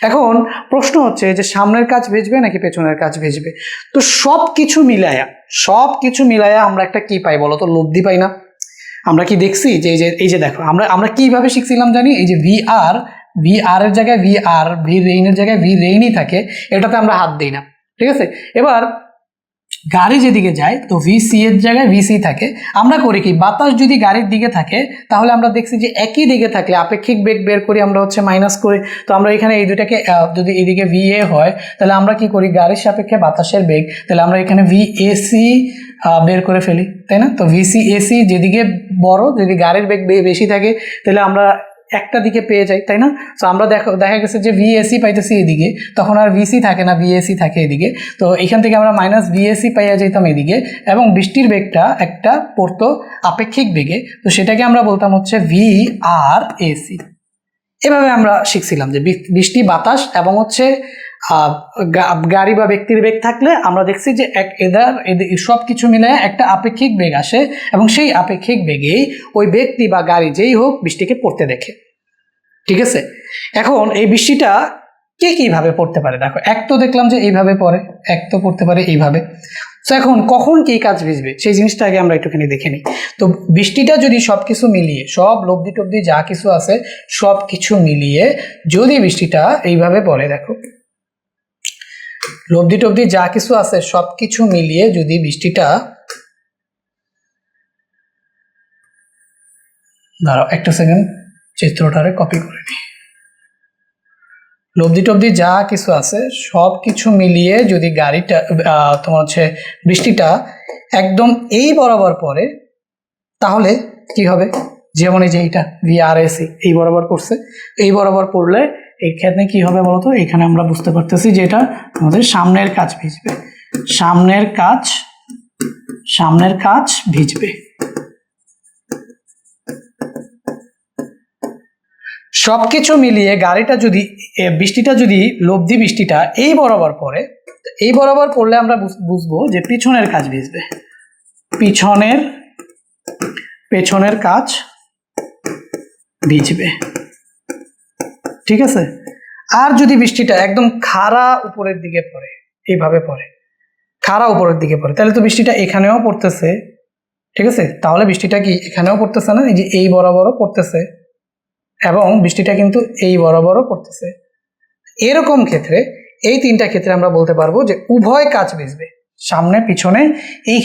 এখন প্রশ্ন হচ্ছে যে সামনের কাজ ভিজবে নাকি পেছনের কাজ ভিজবে? তো সব কিছু মিলায়া আমরা একটা কি পাই বলো তো? লব্ধি পাই না? আমরা কি দেখছি যে এই যে দেখো আমরা কিভাবে শিখছিলাম জানি? এই যে ভিআর এর জায়গায় ভি রেইনের জায়গায় ভি রেইনই থাকে, এটাতে আমরা হাত দিই না, ঠিক আছে? এবার গাড়ি যেদিকে যায় তো ভিসি এর জায়গায় ভিসি থাকে। আমরা করি কি, বাতাস যদি গাড়ির দিকে থাকে তাহলে আমরা দেখছি যে একই দিকে থাকলে আপেক্ষিক বেগ বের করি আমরা হচ্ছে মাইনাস করে। তো আমরা এখানে এই দুটাকে যদি এদিকে ভিএ হয় তাহলে আমরা কি করি, গাড়ির সাপেক্ষে বাতাসের বেগ, তাহলে আমরা এখানে ভিএসি বের করে ফেলি, তাই না? তো ভিসি এসি যেদিকে বড়, যদি গাড়ির বেগ বেশি থাকে তাহলে আমরা একটা দিকে পেয়ে যাই, তাই না? তো আমরা দেখা গেছে যে ভিএসি পাইতেছি এদিকে, তখন আর ভিসি থাকে না, ভিএসি থাকে এদিকে। তো এখান থেকে আমরা মাইনাস ভিএসি পাইয়া যেতাম এদিকে, এবং বৃষ্টির বেগটা একটা পড়তো আপেক্ষিক বেগে, তো সেটাকে আমরা বলতাম হচ্ছে ভিআরএসি। এভাবে আমরা শিখছিলাম যে বৃষ্টি, বাতাস এবং হচ্ছে গাড়ি বা ব্যক্তির বেগ থাকলে আমরা দেখছি যে এদের সব কিছু মিলে একটা আপেক্ষিক বেগ আসে, এবং সেই আপেক্ষিক বেগেই ওই ব্যক্তি বা গাড়ি যেই হোক বৃষ্টিকে পড়তে দেখে, ঠিক আছে? এখন এই বৃষ্টিটা কিভাবে পড়তে পারে? দেখো, এক তো দেখলাম যে এইভাবে পড়ে, এক তো পড়তে পারে এইভাবে। তো এখন কখন কি কাজ ভিজবে সেই জিনিসটা আগে আমরা একটুখানি দেখে নিই। তো বৃষ্টিটা যদি সব কিছু মিলিয়ে, সব লব্ধি টব্ধি যা কিছু আছে সব কিছু মিলিয়ে যদি বৃষ্টিটা এইভাবে পড়ে, দেখো লব্ধি টব্ধি যা কিছু আছে সব কিছু মিলিয়ে যদি বৃষ্টিটা, দাঁড়াও একটা সেকেন্ড, চিত্রটারে কপি করে নিই। লব্ধি টব্ধি যা কিছু আছে সব কিছু মিলিয়ে যদি গাড়িটা তোমার হচ্ছে বৃষ্টিটা একদম এই বরাবর পড়ে, তাহলে কি হবে? যেমন এই যে এইটা ভিআরএসি এই বরাবর পড়ছে, এই বরাবর পড়লে এইখানে কি হবে বলতো? এখানে আমরা বুঝতে পারতেছি যে এটা আমাদের সামনের কাজ ভিজবে, সামনের কাজ ভিজবে। সবকিছু মিলিয়ে গাড়িটা যদি বৃষ্টিটা যদি লব্ধি বৃষ্টিটা এই বরাবর পড়ে, এই বরাবর পড়লে আমরা বুঝবো যে পিছনের কাজ ভিজবে, পেছনের কাজ ভিজবে, ঠিক আছে। আর যদি বৃষ্টিটা একদম খাড়া উপরের দিকে পড়ে, এইভাবে পড়ে, খাড়া উপরের দিকে পড়ে, তাহলে তো বৃষ্টিটা এখানেও পড়তেছে, ঠিক আছে। তাহলে বৃষ্টিটা কি এখানেও পড়তেছে না, এই যে এই বরাবরও পড়তেছে, এবং বৃষ্টিটা কিন্তু এই বরাবরও পড়তেছে। এরকম ক্ষেত্রে এই তিনটা ক্ষেত্রে আমরা বলতে পারবো যে উভয় কাজ ভিজবে, সামনে পিছনে। এই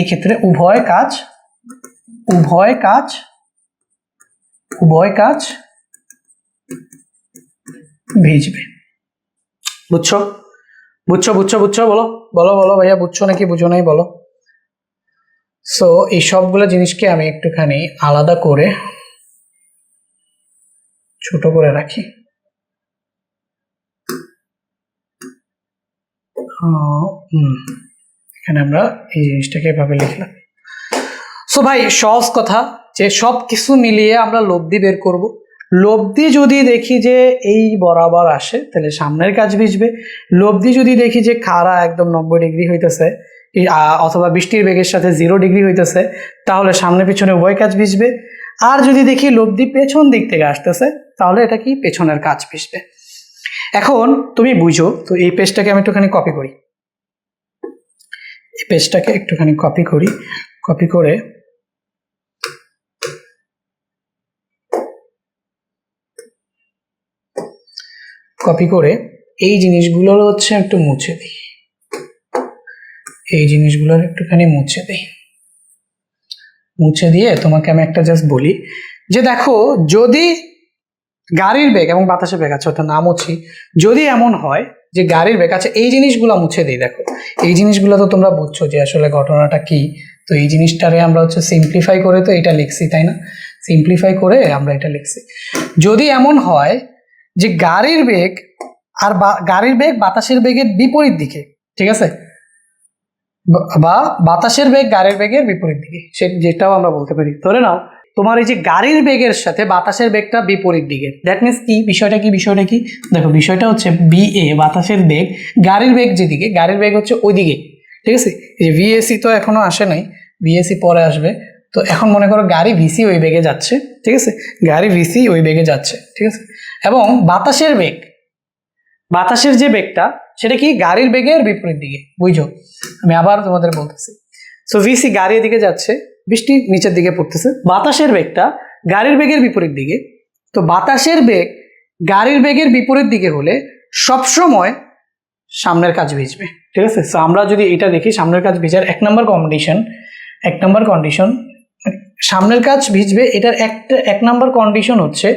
ক্ষেত্রে উভয় কাজ ভিজবে। বুঝছো বুঝছো বুঝছো বুঝছো বলো বলো বলো ভাইয়া, বুঝছো নাকি বুঝো নাই বলো। সো এই সবগুলো জিনিসকে আমি একটুখানি আলাদা করে ছোট করে রাখি। এখানে আমরা এই জিনিসটাকে এভাবে লিখলাম। সো ভাই সহজ কথা যে সব কিছু মিলিয়ে আমরা লব্ধি বের করব। লব্ধি যদি দেখি যে এই বরাবর আসে তাহলে সামনের কাজ ভিজবে। লব্ধি যদি দেখি যে খাড়া একদম 90 ডিগ্রি হইতেছে অথবা বৃষ্টির বেগের সাথে 0 ডিগ্রি হইতেছে, তাহলে সামনে পিছনে উভয় কাজ ভিজবে। আর যদি দেখি লব্ধি পেছন দিক থেকে আসতেছে, তাহলে এটা কি পেছনের কাজ ভিজবে। এখন তুমি বুঝো তো, এই পেজটাকে আমি একটুখানি কপি করি, এই পেজটাকে একটুখানি কপি করে এই জিনিসগুলোর হচ্ছে একটু মুছে দিই, এই জিনিসগুলোর একটুখানি মুছে দিয়ে তোমাকে আমি একটা জাস্ট বলি যে দেখো, যদি গাড়ির বেগ এবং বাতাসের বেগ আছে, ওটা না মুছি, যদি এমন হয় যে গাড়ির বেগ আছে, এই জিনিসগুলো মুছে দিই। দেখো এই জিনিসগুলো তো তোমরা বুঝছো যে আসলে ঘটনাটা কি। তো এই জিনিসটারে আমরা হচ্ছে সিম্পলিফাই করে তো এটা লিখছি, তাই না? সিম্পলিফাই করে আমরা এটা লিখছি। যদি এমন হয় যে গাড়ির বেগ বাতাসের বেগের বিপরীত দিকে, ঠিক আছে, বা বাতাসের বেগ গাড়ির বেগের বিপরীত দিকে, যেটাও আমরা বলতে পারি। ধরে নাও তোমার এই যে গাড়ির বেগের সাথে বাতাসের বেগটা বিপরীত দিকে, দ্যাট মিনস কি বিষয়টা কি দেখো, বিষয়টা হচ্ছে BA বাতাসের বেগ, গাড়ির বেগ যেদিকে, গাড়ির বেগ হচ্ছে ওইদিকে, ঠিক আছে। এই যে VAC তো এখনো আসে নাই, VAC পরে আসবে। তো এখন মনে করো গাড়ি VC ওই বেগে যাচ্ছে, ঠিক আছে, গাড়ি VC ওই বেগে যাচ্ছে, ঠিক আছে। এবং বাতাসের যে বেগটা সেটা কি গাড়ির বেগের বিপরীত দিকে, বুঝছো? আমি আবার তোমাদের বলতেছি। সো VC গাড়ির দিকে যাচ্ছে, বৃষ্টি নিচের দিকে পড়তেছে, বাতাসের বেগটা গাড়ির বেগের বিপরীত দিকে। তো বাতাসের বেগ গাড়ির বেগের বিপরীত দিকে হলে সবসময় সামনের কাজ ভিজবে, ঠিক আছে। সো আমরা যদি এটা দেখি, সামনের কাজ ভিজার এক নম্বর কন্ডিশন সামনের কাজ ভিজবে, এটার এক নম্বর কন্ডিশন হচ্ছে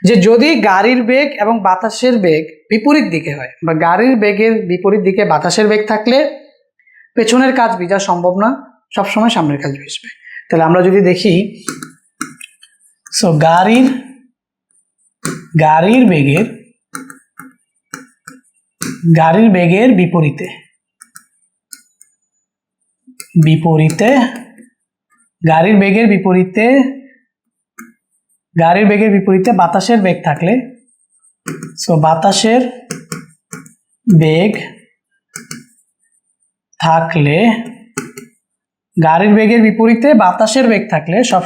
যে যদি গাড়ির বেগ এবং বাতাসের বেগ বিপরীত দিকে হয়, বা গাড়ির বেগের বিপরীত দিকে বাতাসের বেগ থাকলে পেছনের কাজ ভিজা সম্ভব না, সবসময় সামনের কাজ ভিজবে। তাহলে আমরা যদি দেখি, সো গাড়ির বেগের বিপরীতে গাড়ির বেগের বিপরীতে বাতাসের বেগ থাকলে, সো বাতাসের বেগ থাকলে গাড়ির বেগের বিপরীতে বাতাসের বেগ থাকলে সব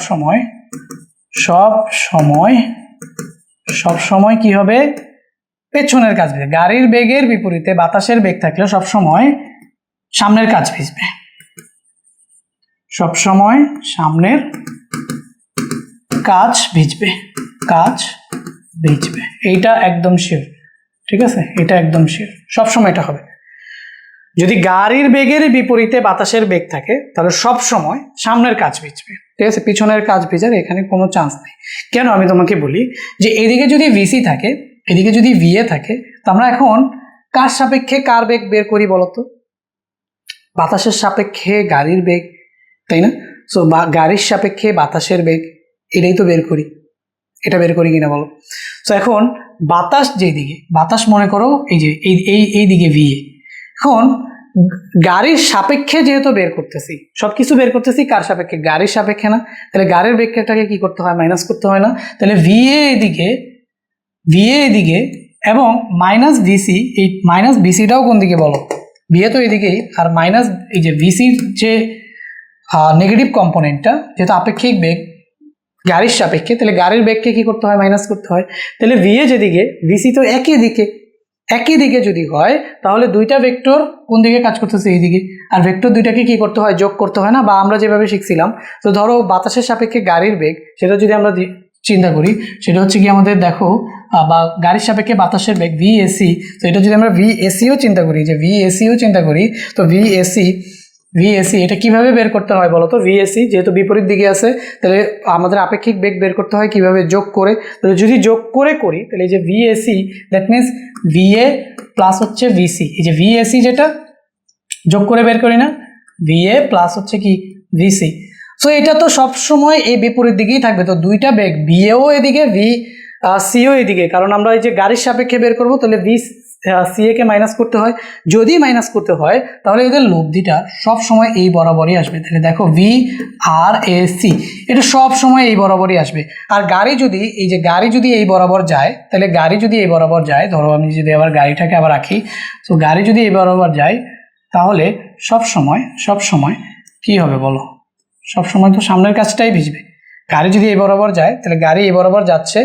সময় কি হবে, পেছনের কাজ ভিজবে। গাড়ির বেগের বিপরীতে বাতাসের বেগ থাকলে সব সময় সামনের কাজ ভিজবে, সব সময় সামনের কাজ ভিজবে। এইটা একদম শিওর, ঠিক আছে, এটা একদম শিওর, সবসময় এটা হবে। যদি গাড়ির বেগের বিপরীতে বাতাসের বেগ থাকে তাহলে সব সময় সামনের কাজ ভিজবে, ঠিক আছে, পিছনের কাজ ভিজার এখানে কোনো চান্স নেই। কেন আমি তোমাকে বলি যে এদিকে যদি VC থাকে, এদিকে যদি VA থাকে, তো আমরা এখন কার সাপেক্ষে কার বেগ বের করি বলতো? বাতাসের সাপেক্ষে গাড়ির বেগ, তাই না? সো গাড়ির সাপেক্ষে বাতাসের বেগ, এটাই তো বের করি, এটা বের করি কিনা বলো। সো এখন বাতাস মনে করো এই যে এই দিকে VA, এখন গাড়ির সাপেক্ষে যেহেতু বের করতেছি, সবকিছু বের করতেছি কার সাপেক্ষে? গাড়ির সাপেক্ষে না? তাহলে গাড়ির বেগটাকে কি করতে হয়? মাইনাস করতে হয় না? তাহলে VA এদিকে ভিএ এদিকে এবং মাইনাস ভিসি, এই মাইনাস ভিসিটাও কোন দিকে বলো, ভিএ তো এদিকেই, আর মাইনাস এই যে ভিসির যে নেগেটিভ কম্পোনেন্টটা, যেহেতু আপেক্ষিক বেগ গাড়ির সাপেক্ষে, তাহলে গাড়ির বেগকে কি করতে হয়, মাইনাস করতে হয়। তাহলে ভিএ যেদিকে, ভিসি তো একই দিকে যদি হয়, তাহলে দুইটা ভেক্টর কোন দিকে কাজ করতেছে, এইদিকে। আর ভেক্টর দুইটাকে কি করতে হয়, যোগ করতে হয় না, বা আমরা যেভাবে শিখছিলাম। তো ধরো বাতাসের সাপেক্ষে গাড়ির বেগ, সেটা যদি আমরা চিন্তা করি, সেটা হচ্ছে কি আমাদের দেখো, বা গাড়ির সাপেক্ষে বাতাসের বেগ ভিএসি। তো এটা যদি আমরা ভিএসিও চিন্তা করি, তো ভিএসি এটা কিভাবে বের করতে হয় বলো তো? ভিএসি যেহেতু বিপরীত দিকে আছে, তাহলে আমাদের আপেক্ষিক বেগ বের করতে হয় কিভাবে, যোগ করে। তাহলে যদি যোগ করে করি, তাহলে এই যে VAC, that means VA plus হচ্ছে ভিসি, এই যে ভিএসি যেটা যোগ করে বের করি না, ভিএ প্লাস হচ্ছে কি ভিসি। সো এটা তো সবসময় এই বিপরীত দিকেই থাকবে। তো দুইটা বেগ ভিএও এদিকে, সিও এদিকে, কারণ আমরা এই যে গাড়ির সাপেক্ষে বের করবো, তাহলে সিএ কে মাইনাস করতে হয়। যদি মাইনাস করতে হয়, তাহলে এদের লব্ধিটা সব সময় এই বরাবরই আসবে। তাহলে দেখো ভি আর এ সি, এটা সব সময় এই বরাবরই আসবে। আর গাড়ি যদি এই বরাবর যায়, তাহলে ধরো আমি যদি আবার গাড়িটাকে আবার রাখি, তো গাড়ি যদি এই বরাবর যায়, তাহলে সব সময় কি হবে বলো? সব সময় তো সামনের কাছটাই ভিজবে। গাড়ি যদি এই বরাবর যায়, তাহলে গাড়ি এই বরাবর যাচ্ছে,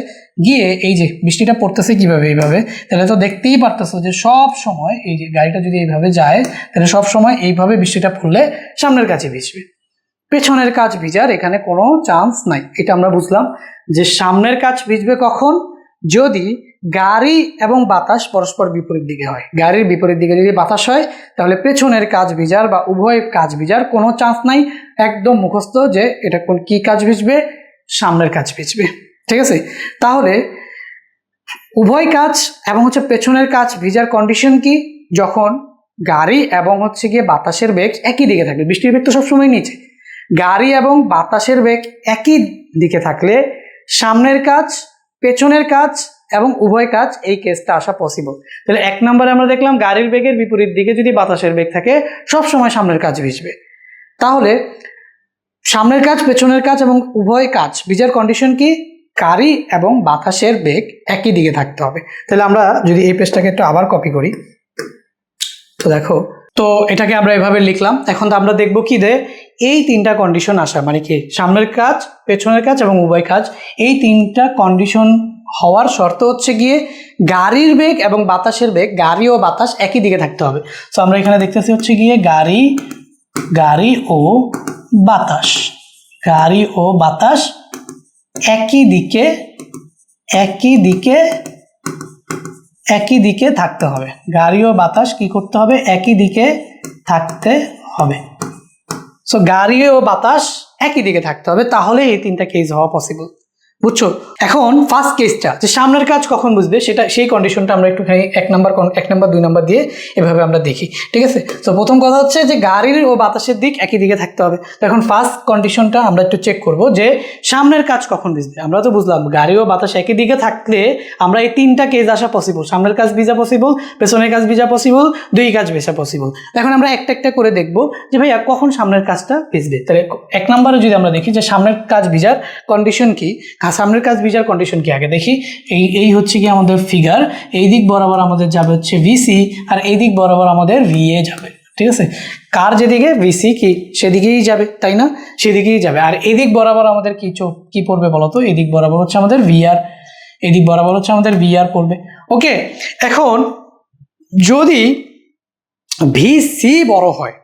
গিয়ে এই যে বৃষ্টিটা পড়তেছে কিভাবে, এইভাবে। তাহলে তো দেখতেই পারতেছো যে সব সময় এই যে গাড়িটা যদি এইভাবে যায়, তাহলে সব সময় এইভাবে বৃষ্টিটা পড়লে সামনের কাছে ভিজবে। পেছনের কাছ ভিজার এখানে কোনো চান্স নাই। এটা আমরা বুঝলাম যে সামনের কাছ ভিজবে কখন, যদি গাড়ি এবং বাতাস পরস্পর বিপরীত দিকে হয়। গাড়ির বিপরীত দিকে যদি বাতাস হয়, তাহলে পেছনের কাছ ভিজার বা উভয় কাছ ভিজার কোনো চান্স নাই। একদম মুখস্থ যে এটা কোন কি কাছ ভিজবে, সামনের কাছ ভিজবে। ঠিক আছে, তাহলে উভয় কাছ এবং হচ্ছে পেছনের কাছ ভিজার কন্ডিশন কি, যখন গাড়ি এবং হচ্ছে গিয়ে বাতাসের বেগ একই দিকে থাকবে। বৃষ্টির বেগ তো সবসময় নিচে, গাড়ি এবং বাতাসের বেগ একই দিকে থাকলে সামনের কাছ, পেছনের কাছ এবং উভয় কাছ, এই কেসটা আসা পসিবল। তাহলে 1 নম্বরে আমরা দেখলাম গাড়ির বেগের বিপরীত দিকে যদি বাতাসের বেগ থাকে, সব সময় সামনের কাছ ভিজবে। তাহলে সামনের কাছ, পেছনের কাছ এবং উভয় কাছ ভিজার কন্ডিশন কি, গাড়ি এবং বাতাসের বেগ একই দিকে থাকতে হবে। তাহলে আমরা যদি এই পেজটাকে একটু আবার কপি করি, তো দেখো, তো এটাকে আমরা এভাবে লিখলাম। এখন তো আমরা দেখবো কি যে এই 3টা কন্ডিশন আসা, মানে কি সামনের কাছ, পেছনের কাছ এবং উভয় কাছ, এই 3টা কন্ডিশন হওয়ার শর্ত হচ্ছে গিয়ে গাড়ির বেগ এবং বাতাসের বেগ, গাড়ি ও বাতাস একই দিকে থাকতে হবে। তো আমরা এখানে দেখতেছি হচ্ছে গিয়ে গাড়ি ও বাতাস একই দিকে থাকতে হবে। গাড়ি ও বাতাস কি করতে হবে, একই দিকে থাকতে হবে। সো গাড়ি ও বাতাস একই দিকে থাকতে হবে, তাহলে এই 3টা কেস হওয়া পসিবল। বুঝছো? এখন ফার্স্ট কেসটা যে সামনের কাজ কখন বুঝবে, সেটা সেই কন্ডিশনটা আমরা একটুখানি 1 নাম্বার 2 নাম্বার দিয়ে এভাবে আমরা দেখি। ঠিক আছে, তো প্রথম কথা হচ্ছে যে গাড়ির ও বাতাসের দিক একই দিকে থাকতে হবে। তো এখন ফার্স্ট কন্ডিশনটা আমরা একটু চেক করব যে সামনের কাজ কখন ভিজবে। আমরা তো বুঝলাম গাড়ি ও বাতাস একই দিকে থাকলে আমরা এই 3টা কেস আসা পসিবল, সামনের কাজ ভিজা পসিবল, পেছনের কাজ ভিজা পসিবল, দুই কাজ ভেজা পসিবল। এখন আমরা একটা একটা করে দেখব যে ভাইয়া কখন সামনের কাজটা ভিজবে। তাহলে 1 নম্বরে যদি আমরা দেখি যে সামনের কাজ ভিজার কন্ডিশন কি, সামনের কাজ ভিজার কন্ডিশন কি আগে দেখি। এই হচ্ছে কি আমাদের ফিগার, এই দিক বরাবর আমাদের যাবে হচ্ছে ভিসি, আর এই দিক বরাবর আমাদের ভিএ যাবে। ঠিক আছে, কার যেদিকে ভিসি কি সেদিকেই যাবে, তাই না? সেদিকেই যাবে। আর এই দিক বরাবর আমাদের কি পড়বে বলতো, এই দিক বরাবর হচ্ছে আমাদের ভিআর, এই দিক বরাবর হচ্ছে আমাদের ভিআর পড়বে। ওকে, এখন যদি ভিসি বড় হয়,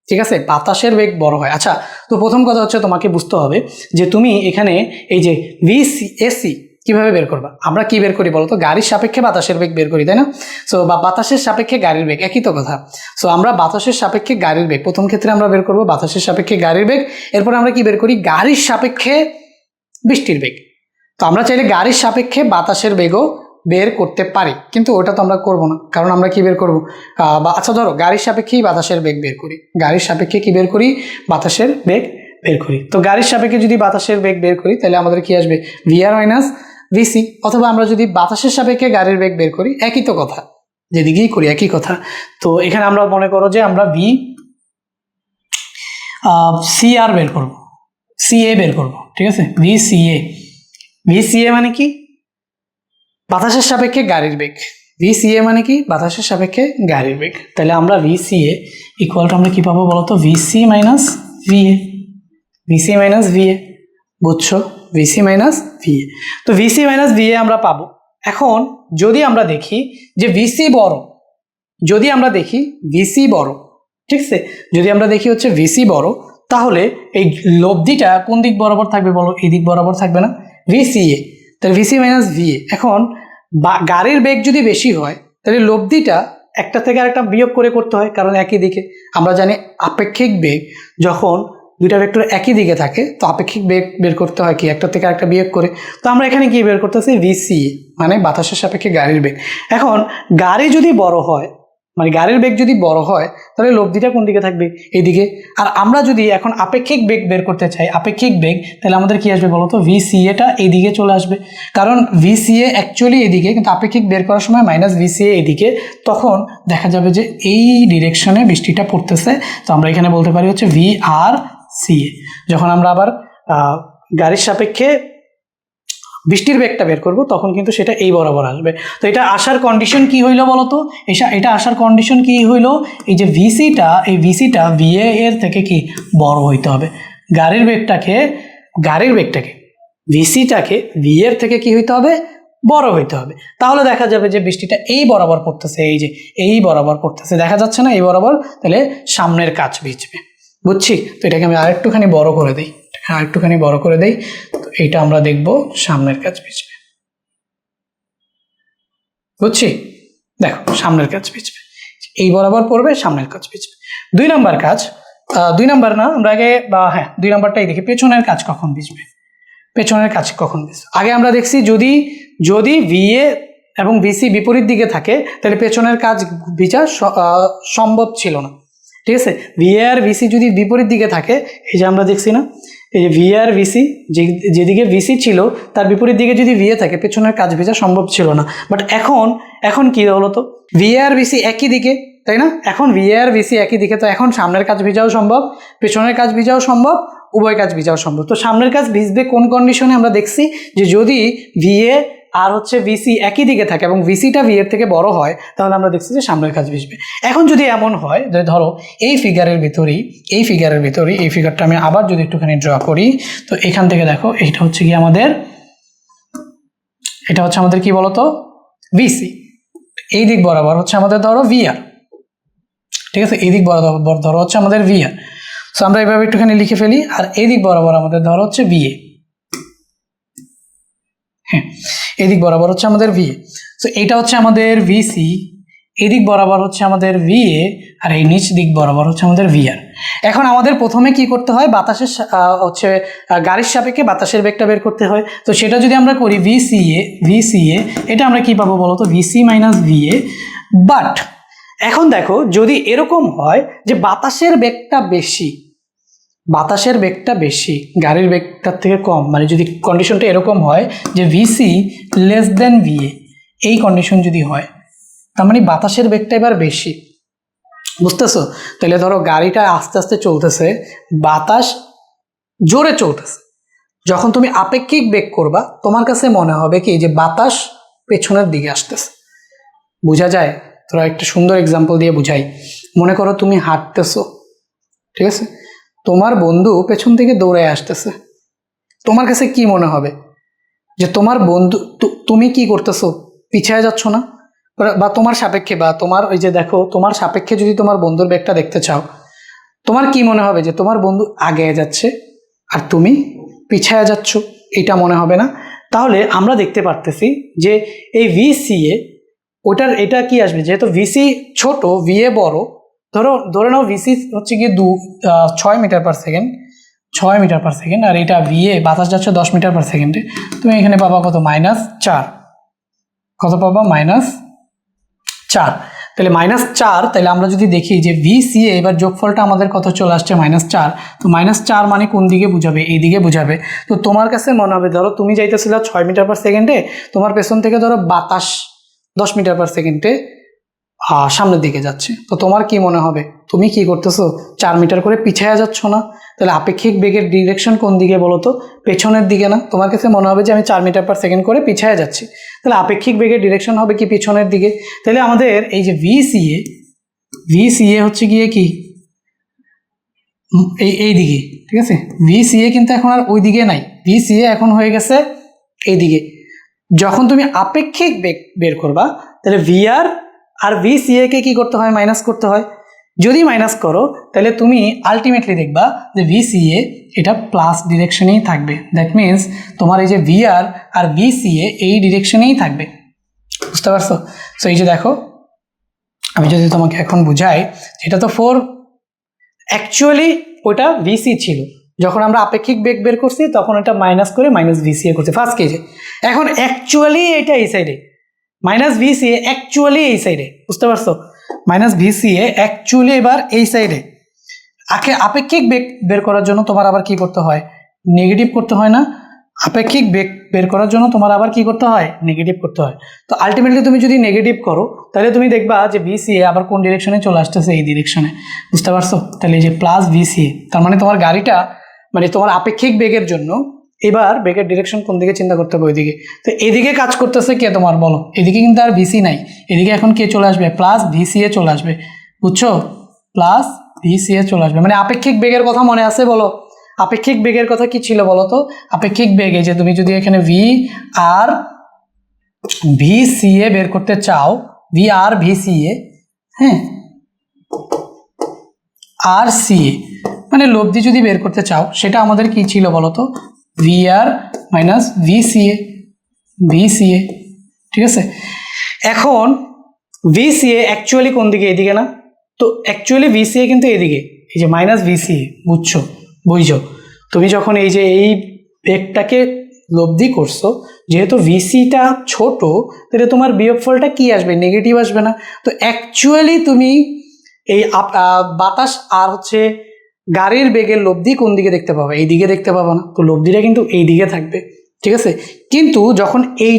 ঠিক আছে, বাতাসের বেগ বড় হয়। আচ্ছা, তো প্রথম কথা হচ্ছে তোমাকে বুঝতে হবে যে তুমি এখানে এই যে ভিএসি কিভাবে বের করবা। আমরা কি বের করি বলতো, গাড়ির সাপেক্ষে বাতাসের বেগ বের করি, তাই না? সো বা বাতাসের সাপেক্ষে গাড়ির বেগ, একই তো কথা। সো আমরা বাতাসের সাপেক্ষে গাড়ির বেগ প্রথম ক্ষেত্রে আমরা বের করবো, বাতাসের সাপেক্ষে গাড়ির বেগ। এরপর আমরা কি বের করি, গাড়ির সাপেক্ষে বৃষ্টির বেগ। তো আমরা চাইলে গাড়ির সাপেক্ষে বাতাসের বেগও বের করতে পারি, কিন্তু ওটা তো আমরা করবো না, কারণ আমরা কি বের করবো, আচ্ছা ধরো গাড়ির সাপেক্ষেই বাতাসের বেগ বের করি, গাড়ির সাপেক্ষে কি বের করি, বাতাসের বেগ বের করি। তো গাড়ির সাপেক্ষে যদি বাতাসের বেগ বের করি, তাহলে আমাদের কি আসবে, ভিআর মাইনাস ভিসি। অথবা আমরা যদি বাতাসের সাপেক্ষে গাড়ির বেগ বের করি, একই তো কথা, যেদিকেই করি একই কথা। তো এখানে আমরা মনে করো যে আমরা সিআর বের করব, সিএ বের করব। ঠিক আছে, ভিসিএ মানে কি, বাতাসের সাপেক্ষে গাড়ির বেগ, VCA মানে কি? বাতাসের সাপেক্ষে গাড়ির বেগ। তাহলে আমরা VCA ইকুয়াল টু আমরা কি পাবো বলতো? VC minus VA, VC minus VA, বুঝছো? VC minus VA। তো VC মাইনাস VA আমরা পাবো। এখন যদি আমরা দেখি যে VC বড়, যদি আমরা দেখি VC বড়, ঠিক আছে, যদি আমরা দেখি হচ্ছে VC বড়, তাহলে এই লব্ধিটা কোন দিক বরাবর থাকবে বলো? এই দিক বরাবর থাকবে না? VCA, তাহলে VC মাইনাস VA। এখন গাড়ির বেগ যদি বেশি হয় তাহলে লব্ধিটা একটা থেকে আরেকটা বিয়োগ করে করতে হয়, কারণ একই দিকে। আমরা জানি আপেক্ষিক বেগ যখন দুইটা ভেক্টর একই দিকে থাকে তো আপেক্ষিক বেগ বের করতে হয় কি? একটা থেকে আরেকটা বিয়োগ করে। তো আমরা এখানে কি বের করতেছি? VCA মানে বাতাসের সাপেক্ষে গাড়ির বেগ। এখন গাড়ি যদি বড় হয়, মানে গাড়ির বেগ যদি বড় হয়, তাহলে লব্ধিটা কোন দিকে থাকবে? এইদিকে। আর আমরা যদি এখন আপেক্ষিক বেগ বের করতে চাই, আপেক্ষিক বেগ, তাহলে আমাদের কি আসবে বলতো? VCAটা এইদিকে চলে আসবে, কারণ VCA অ্যাকচুয়ালি এদিকে, কিন্তু আপেক্ষিক বের করার সময় মাইনাস VCA এদিকে। তখন দেখা যাবে যে এই ডিরেকশনে বৃষ্টিটা পড়তেছে। তো আমরা এখানে বলতে পারি হচ্ছে VRCA। যখন আমরা আবার গাড়ির সাপেক্ষে বৃষ্টির বেগটা বের করব তখন কিন্তু সেটা এই বরাবর আসবে। তো এটা আসার কন্ডিশন কি হইলো বলো তো? এটা আসার কন্ডিশন কি হইলো? এই যে VCটা, এই VCটা VA এর থেকে কি বড় হইতে হবে। গাড়ির বেগটাকে VCটাকে VA এর থেকে কি হইতে হবে? বড় হইতে হবে। তাহলে দেখা যাবে যে বৃষ্টিটা এই বরাবর পড়তেছে, এই যে এই বরাবর পড়তেছে, দেখা যাচ্ছে না? এই বরাবর, তাহলে সামনের কাছ ভিজবে। বুঝছি? তো এটাকে আমি আরেকটুখানি বড় করে দিই, আরেকটুখানি বড় করে দেই। তো এইটা আমরা দেখব সামনের কাছ ভিজবে। বুঝছি? দেখো সামনের কাছ ভিজবে, এই বরাবর পড়বে, সামনের কাছ ভিজবে। 2 নাম্বার কাজ, 2 নাম্বার না, আমরা আগে হ্যাঁ 2 নাম্বারটাই দেখি। পেছনের কাজ কখন ভিজবে? পেছনের কাজ কখন ভিজবে? আগে আমরা দেখছি যদি VA এবং VC বিপরীত দিকে থাকে তাহলে পেছনের কাজ ভিজা সম্ভব ছিল না, ঠিক আছে? VA আর VC যদি বিপরীত দিকে থাকে, এই যে আমরা দেখছি না, এই যে VA আর VC, যেদিকে VC ছিল তার বিপরীত দিকে যদি VA থাকে, পেছনের কাজ ভেজা সম্ভব ছিল না। বাট এখন কি হলো? তো VA আর VC একই দিকে, তাই না? এখন VA আর VC একই দিকে, তো এখন সামনের কাজ ভিজাও সম্ভব, পেছনের কাজ ভিজাও সম্ভব, উভয় কাজ ভিজাও সম্ভব। তো সামনের কাজ ভিজবে কোন কন্ডিশনে? আমরা দেখছি যে যদি VA আর হচ্ছে VC একই দিকে থাকে এবং VCটা VA এর থেকে বড় হয়, তাহলে আমরা দেখছি যে সামনের কাজ ভিজবে। এখন যদি এমন হয় যে ধরো এই ফিগারের ভিতরেই এই ফিগারটা আমি আবার যদি একটুখানি ড্র করি, তো এখান থেকে দেখো এটা হচ্ছে আমাদের কি বলতো? VC। এই দিক বরাবর হচ্ছে আমাদের ধরো VR, ঠিক আছে? এই দিক বরাবর ধরো হচ্ছে আমাদের VR। সো আমরা এইভাবে একটুখানি লিখে ফেলি। আর এই দিক বরাবর আমাদের ধরো হচ্ছে VA, হ্যাঁ এই দিক বরাবর হচ্ছে আমাদের VA। সো এইটা হচ্ছে আমাদের VC, এই দিক বরাবর হচ্ছে আমাদের VA, আর এই নিচ দিক বরাবর হচ্ছে আমাদের VR। এখন আমাদের প্রথমে কি করতে হয়? বাতাসের গাড়ির সাপেক্ষে বাতাসের বেগটা বের করতে হয়। তো সেটা যদি আমরা করি VCA, এটা আমরা কি পাবো বলতো? VC minus VA। বাট এখন দেখো যদি এরকম হয় যে বাতাসের বেগটা বেশি গাড়ির বেগটার থেকে কম, মানে যদি কন্ডিশনটা এরকম হয় যে VC লেস দেন VA, এই কন্ডিশন যদি হয়, তার মানে বাতাসের বেগটা এবার বেশি। বুঝতেছো? তাহলে ধরো গাড়িটা আস্তে আস্তে চলতেছে, বাতাস জোরে চলতেছে। যখন তুমি আপেক্ষিক বেগ করবা, তোমার কাছে মনে হবে কি যে বাতাস পেছনের দিকে আসতেছে। বোঝা যায়? তোরা একটা সুন্দর এক্সাম্পল দিয়ে বুঝাই। মনে করো তুমি হাঁটতেছো, ঠিক আছে? তোমার বন্ধু পেছন থেকে দৌড়ে আসতেছে, তোমার কাছে কি মনে হবে? যে তোমার বন্ধু, তুমি কি করতেছো? পিছিয়ে যাচ্ছ না? বা তোমার সাপেক্ষে, বা তোমার ওই যে দেখো তোমার সাপেক্ষে যদি তোমার বন্ধুর বেগটা দেখতে চাও, তোমার কি মনে হবে? যে তোমার বন্ধু আগে যাচ্ছে আর তুমি পিছিয়ে যাচ্ছ, এটা মনে হবে না? তাহলে আমরা দেখতে পারতেছি যে এই VCA এটা কি আসবে? যেহেতু VC ছোট, VA বড়, ধরে নাও VC হচ্ছে গিয়ে 6 metre per second, 6 metre per second, আর এটা VA বাতাস যাচ্ছে 10 মিটার পার সেকেন্ডে। তুমি এখানে পাবা কত? -4। কত পাবা? -4। তাহলে -4, তাহলে আমরা যদি দেখি যে VCA এবার যোগফলটা আমাদের কত চলে আসছে? -4। তো -4 মানে কোন দিকে বুঝাবে? এই দিকে বুঝাবে। তো তোমার কাছে মনে হবে, ধরো তুমি যাইতেছিল 6 মিটার পার সেকেন্ডে, তোমার পেছন থেকে ধরো বাতাস 10 মিটার পার সেকেন্ডে সামনের দিকে যাচ্ছে। তো তোমার কি মনে হবে, তুমি কি করতেছো? 4 মিটার করে পিছায়া যাচ্ছ না? তাহলে আপেক্ষিক বেগের ডিরেকশন কোন দিকে বলো তো? পেছনের দিকে না? তোমার কাছে মনে হবে যে আমি 4 মিটার পার সেকেন্ড করে পিছায়া যাচ্ছি, তাহলে আপেক্ষিক বেগের ডিরেকশন হবে কি পিছনের দিকে। তাহলে আমাদের এই যে ভিসিএ হচ্ছে গিয়ে কি এই দিকে, ঠিক আছে? ভিসিএ কিন্তু এখন আর ওই দিকে নাই, ভিসিএ এখন হয়ে গেছে এইদিকে। যখন তুমি আপেক্ষিক বেগ বের করবা তাহলে ভিআর আর ভিসিএ কে কি করতে হয়? মাইনাস করতে হয়। যদি মাইনাস করো তাহলে তুমি আলটিমেটলি দেখবা যে ভিসিএ এটা প্লাস ডিরেকশনেই থাকবে। দ্যাট মিনস তোমার এই যে ভিআর আর ভিসিএ এই ডিরেকশনেই থাকবে। বুঝতে পারছো? সো এই যে দেখো, আমি যদি তোমাকে এখন বুঝাই, এটা তো 4, অ্যাকচুয়ালি ওটা ভিসি ছিল। যখন আমরা আপেক্ষিক বেগ বের করছি তখন এটা মাইনাস করে মাইনাস ভিসিএ করছে ফার্স্ট কেজে। এখন অ্যাকচুয়ালি এটা এই সাইডে, মাইনাস ভিসিএ অ্যাকচুয়ালি এই সাইডে। বুঝতে পারছো? মাইনাস ভিসিএ অ্যাকচুয়ালি এবার এই সাইডে। আপেক্ষিক বেগ বের করার জন্য তোমার আবার কি করতে হয়? নেগেটিভ করতে হয় না? আপেক্ষিক বেগ বের করার জন্য তোমার আবার কি করতে হয়? নেগেটিভ করতে হয়। তো আলটিমেটলি তুমি যদি নেগেটিভ করো তাহলে তুমি দেখবা যে ভিসিএ আবার কোন ডিরেকশনে চলে আসতেছে? এই ডিরেকশনে। বুঝতে পারছো? তাহলে এই যে প্লাস ভিসিএ, তার মানে তোমার গাড়িটা, মানে তোমার আপেক্ষিক বেগের জন্য এবার বেগের ডিরেকশন কোন দিকে চিন্তা করতে হবে? ওইদিকে। তো এদিকে কাজ করতেছে কে তোমার, বলো? এদিকে কিন্তু আর ভিসি নাই, এদিকে এখন কে চলে আসবে? প্লাস ভিসিএ চলে আসবে। বুঝছো? প্লাস ভিসিএ চলে আসবে। মানে আপেক্ষিক বেগের কথা মনে আছে? বলো, আপেক্ষিক বেগের কথা কি ছিল বলো তো? আপেক্ষিক বেগে যে তুমি যদি এখানে ভি আর ভিসিএ বের করতে চাও, ভি আর ভিসিএ, হ্যাঁ, আর সিএ মানে লব্ধি যদি বের করতে চাও, সেটা আমাদের কি ছিল বলো তো? ভি আর মাইনাস ভিসিএ, ঠিক আছে? এখন ভিসিএ অ্যাকচুয়ালি কোন দিকে? এদিকে না? তো অ্যাকচুয়ালি ভিসিএ কিন্তু এদিকে, এই যে মাইনাস ভিসিএ। বুঝছো? তুমি যখন এই যে এই বেগটাকে লব্ধি করছো, যেহেতু ভিসিটা ছোট, তাহলে তোমার বিয়োগফলটা কি আসবে? নেগেটিভ আসবে না? তো অ্যাকচুয়ালি তুমি এই বাতাস আর হচ্ছে গাড়ির বেগের লব্ধি কোন দিকে দেখতে পাবে? এই দিকে দেখতে পাবো না? তো লব্ধিটা কিন্তু এই দিকে থাকবে, ঠিক আছে? কিন্তু যখন এই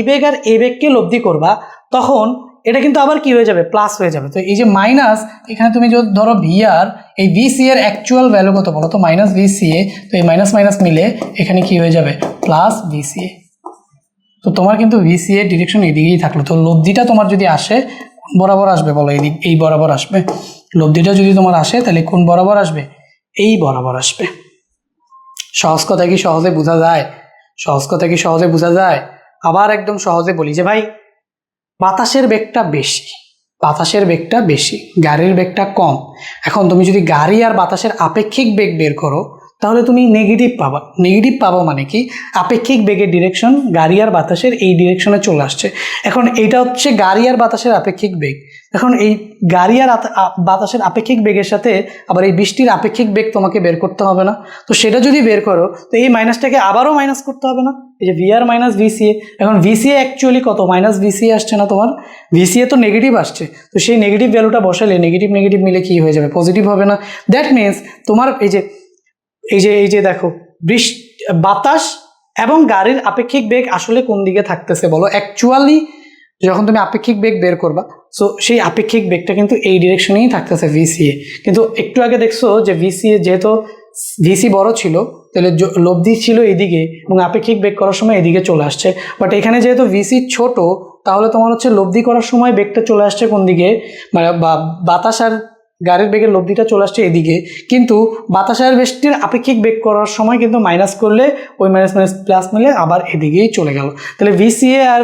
বেগ আর এই বেগকে লব্ধি করবা, তখন এটা কিন্তু আবার কি হয়ে যাবে? প্লাস হয়ে যাবে। তো এই যে মাইনাস, এখানে তুমি যদি ধরো ভিআর, এই ভিসি এর অ্যাকচুয়াল ভ্যালু কত বলো তো? Minus VCA. তো এই মাইনাস মাইনাস মিলে এখানে কি হয়ে যাবে? Plus VCA. তো তোমার কিন্তু ভিসিএ ডিরেকশন এদিকেই থাকলো। তো লব্ধিটা তোমার যদি আসে বরাবর আসবে বলো? এই বরাবর আসবে। লব্ধিটা যদি তোমার আসে তাহলে কোন বরাবর আসবে? এই বরাবর আসবে। সহজ কথা কি সহজে বোঝা যায়? সহজ কথা কি সহজে বোঝা যায়? আবার একদম সহজে বলি যে ভাই, বাতাসের বেগটা বেশি, গাড়ির বেগটা কম। এখন তুমি যদি গাড়ি আর বাতাসের আপেক্ষিক বেগ বের করো তাহলে তুমি নেগেটিভ পাবা মানে কি? আপেক্ষিক বেগের ডিরেকশন গাড়ি আর বাতাসের এই ডিরেকশনে চলে আসছে। এখন এইটা হচ্ছে গাড়ি আর বাতাসের আপেক্ষিক বেগ। এখন এই গাড়ি আর বাতাসের আপেক্ষিক বেগের সাথে আবার এই বৃষ্টির আপেক্ষিক বেগ তোমাকে বের করতে হবে না? তো সেটা যদি বের করো তো এই মাইনাসটাকে আবারও মাইনাস করতে হবে না? এই যে ভিআর মাইনাস ভিসিএ, এখন ভিসিএ অ্যাকচুয়ালি কত? মাইনাস ভিসিএ আসছে না তোমার? ভিসিএ তো নেগেটিভ আসছে, তো সেই নেগেটিভ ভ্যালুটা বসালে নেগেটিভ মিলে কি হয়ে যাবে? পজিটিভ হবে না? দ্যাট মিনস তোমার এই যে দেখো, বাতাস এবং গাড়ির আপেক্ষিক বেগ আসলে কোন দিকে থাকতেছে বলো? অ্যাকচুয়ালি যখন তুমি আপেক্ষিক বেগ বের করবা, সো সেই আপেক্ষিক বেগটা কিন্তু এই ডিরেকশনেই থাকতেছে, ভিসিএ। কিন্তু একটু আগে দেখছো যে ভিসিএ, যেহেতু ভিসি বড় ছিল তাহলে লব্ধি ছিল এইদিকে এবং আপেক্ষিক বেগ করার সময় এদিকে চলে আসছে। বাট এখানে যেহেতু ভিসি ছোট, তাহলে তোমার হচ্ছে লব্ধি করার সময় বেগটা চলে আসছে কোন দিকে? মানে বাতাস আর গাড়ির বেগের লব্ধিটা চলে আসছে এদিকে, কিন্তু বাতাস আর বৃষ্টির আপেক্ষিক বেগ করার সময় কিন্তু মাইনাস করলে ওই মাইনাস মাইনাস প্লাস মিলে আবার এদিকেই চলে গেল। তাহলে ভিসিএ আর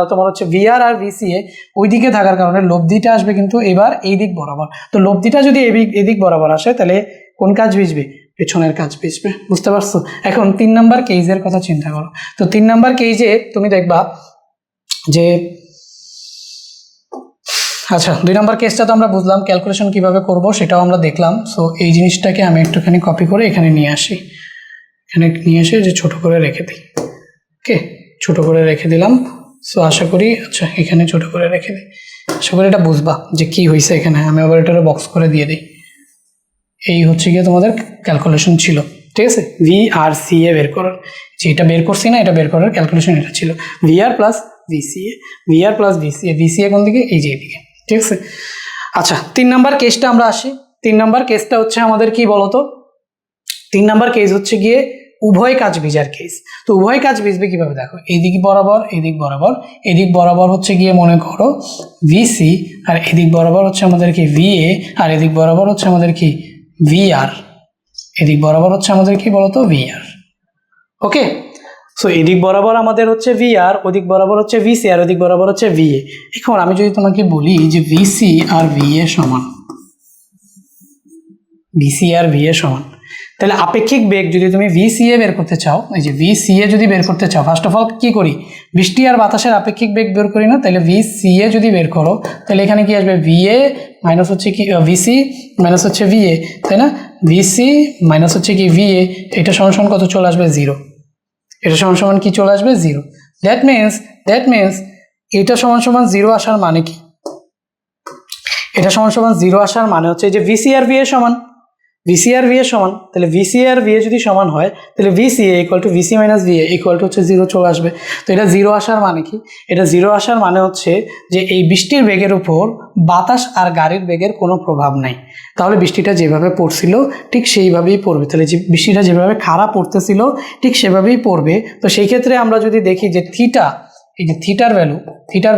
তোমার হচ্ছে ভিআর আর ভিসিএ ওইদিকে থাকার কারণে লব্ধিটা আসবে কিন্তু এবার এই দিক বরাবর। তো লব্ধিটা যদি এদিক বরাবর আসে তাহলে কোন কাজ ভিজবে? পেছনের কাজ ভিজবে। বুঝতে পারছো? এখন 3 নাম্বার কেজের কথা চিন্তা করো। তো 3 নাম্বার কেজে তুমি দেখবা যে, আচ্ছা 2 নাম্বার কেসটা তো আমরা বুঝলাম, ক্যালকুলেশন কিভাবে করব সেটাও আমরা দেখলাম। সো এই জিনিসটাকে আমি একটুখানি কপি করে এখানে নিয়ে আসি, যে ছোট করে রেখে দিই। ওকে, ছোট করে রেখে দিলাম। সো আশা করি, আচ্ছা এখানে ছোট করে রেখে দিই, আশা করি এটা বুঝবা যে কি হয়েছে এখানে। আমি আবার এটারে বক্স করে দিয়ে দিই। এই হচ্ছে গিয়ে তোমাদের ক্যালকুলেশন ছিল, ঠিক আছে? ভি আর সি এ বের করার, যে এটা বের করছি না, এটা বের করার ক্যালকুলেশন এটা ছিল। ভি আর প্লাস ভিসিএ, ভিসিএ কোন দিকে? এই যে এদিকে, ঠিক আছে। আচ্ছা 3 নাম্বার কেসটা আমরা আসি। 3 নাম্বার কেসটা হচ্ছে আমাদের কি বলতো, 3 নাম্বার কেস হচ্ছে গিয়ে উভয় কাজ ভিজার কেস। তো উভয় কাজ ভিজবে কিভাবে দেখো, এদিক বরাবর এদিক বরাবর, এদিক বরাবর হচ্ছে গিয়ে মনে করো ভিসি, আর এদিক বরাবর হচ্ছে আমাদের কি ভিএ, আর এদিক বরাবর হচ্ছে আমাদের কি ভিআর, এদিক বরাবর হচ্ছে আমাদের কি বলতো ভিআর। ওকে, সো এদিক বরাবর আমাদের হচ্ছে ভিআর, ওদিক বরাবর হচ্ছে ভিসি, আর ওদিক বরাবর হচ্ছে ভিএ। এখন আমি যদি তোমাকে বলি যে ভিসি আর ভিএ সমান, ভিসি আর ভিএ সমান, তাহলে আপেক্ষিক বেগ যদি তুমি ভিসিএ বের করতে চাও, এই যে ভিসিএ যদি বের করতে চাও, ফার্স্ট অফ অল কি করি, বৃষ্টি আর বাতাসের আপেক্ষিক বেগ বের করি না, তাহলে ভিসিএ যদি বের করো তাহলে এখানে কি আসবে, ভিএ মাইনাস হচ্ছে কি ভিসি মাইনাস হচ্ছে ভিএ, তাই না, ভিসি মাইনাস হচ্ছে কি ভিএ, এটা সমান সমান কত চলে আসবে, 0। এটা সমান সমান কি চলে আসবে, 0। দ্যাট মিনস এটা সমান সমান 0 আসার মানে কি, এটা সমান সমান 0 আসার মানে হচ্ছে যে ভিসি আর ভিএ সমান, ভিসি আর ভিএ সমান, তাহলে ভিসি আর ভিএ যদি সমান হয় তাহলে VCA equal to VC minus VA equal to হচ্ছে 0 চলে আসবে। তো এটা 0 আসার মানে কি, এটা 0 আসার মানে হচ্ছে যে এই বৃষ্টির বেগের উপর বাতাস আর গাড়ির বেগের কোনো প্রভাব নাই, তাহলে বৃষ্টিটা যেভাবে পড়ছিল ঠিক সেইভাবেই পড়বে, তাহলে যে বৃষ্টিটা যেভাবে খাড়া পড়তেছিল ঠিক সেভাবেই পড়বে। তো সেই ক্ষেত্রে আমরা যদি দেখি যে থিটা, এই যে থিটার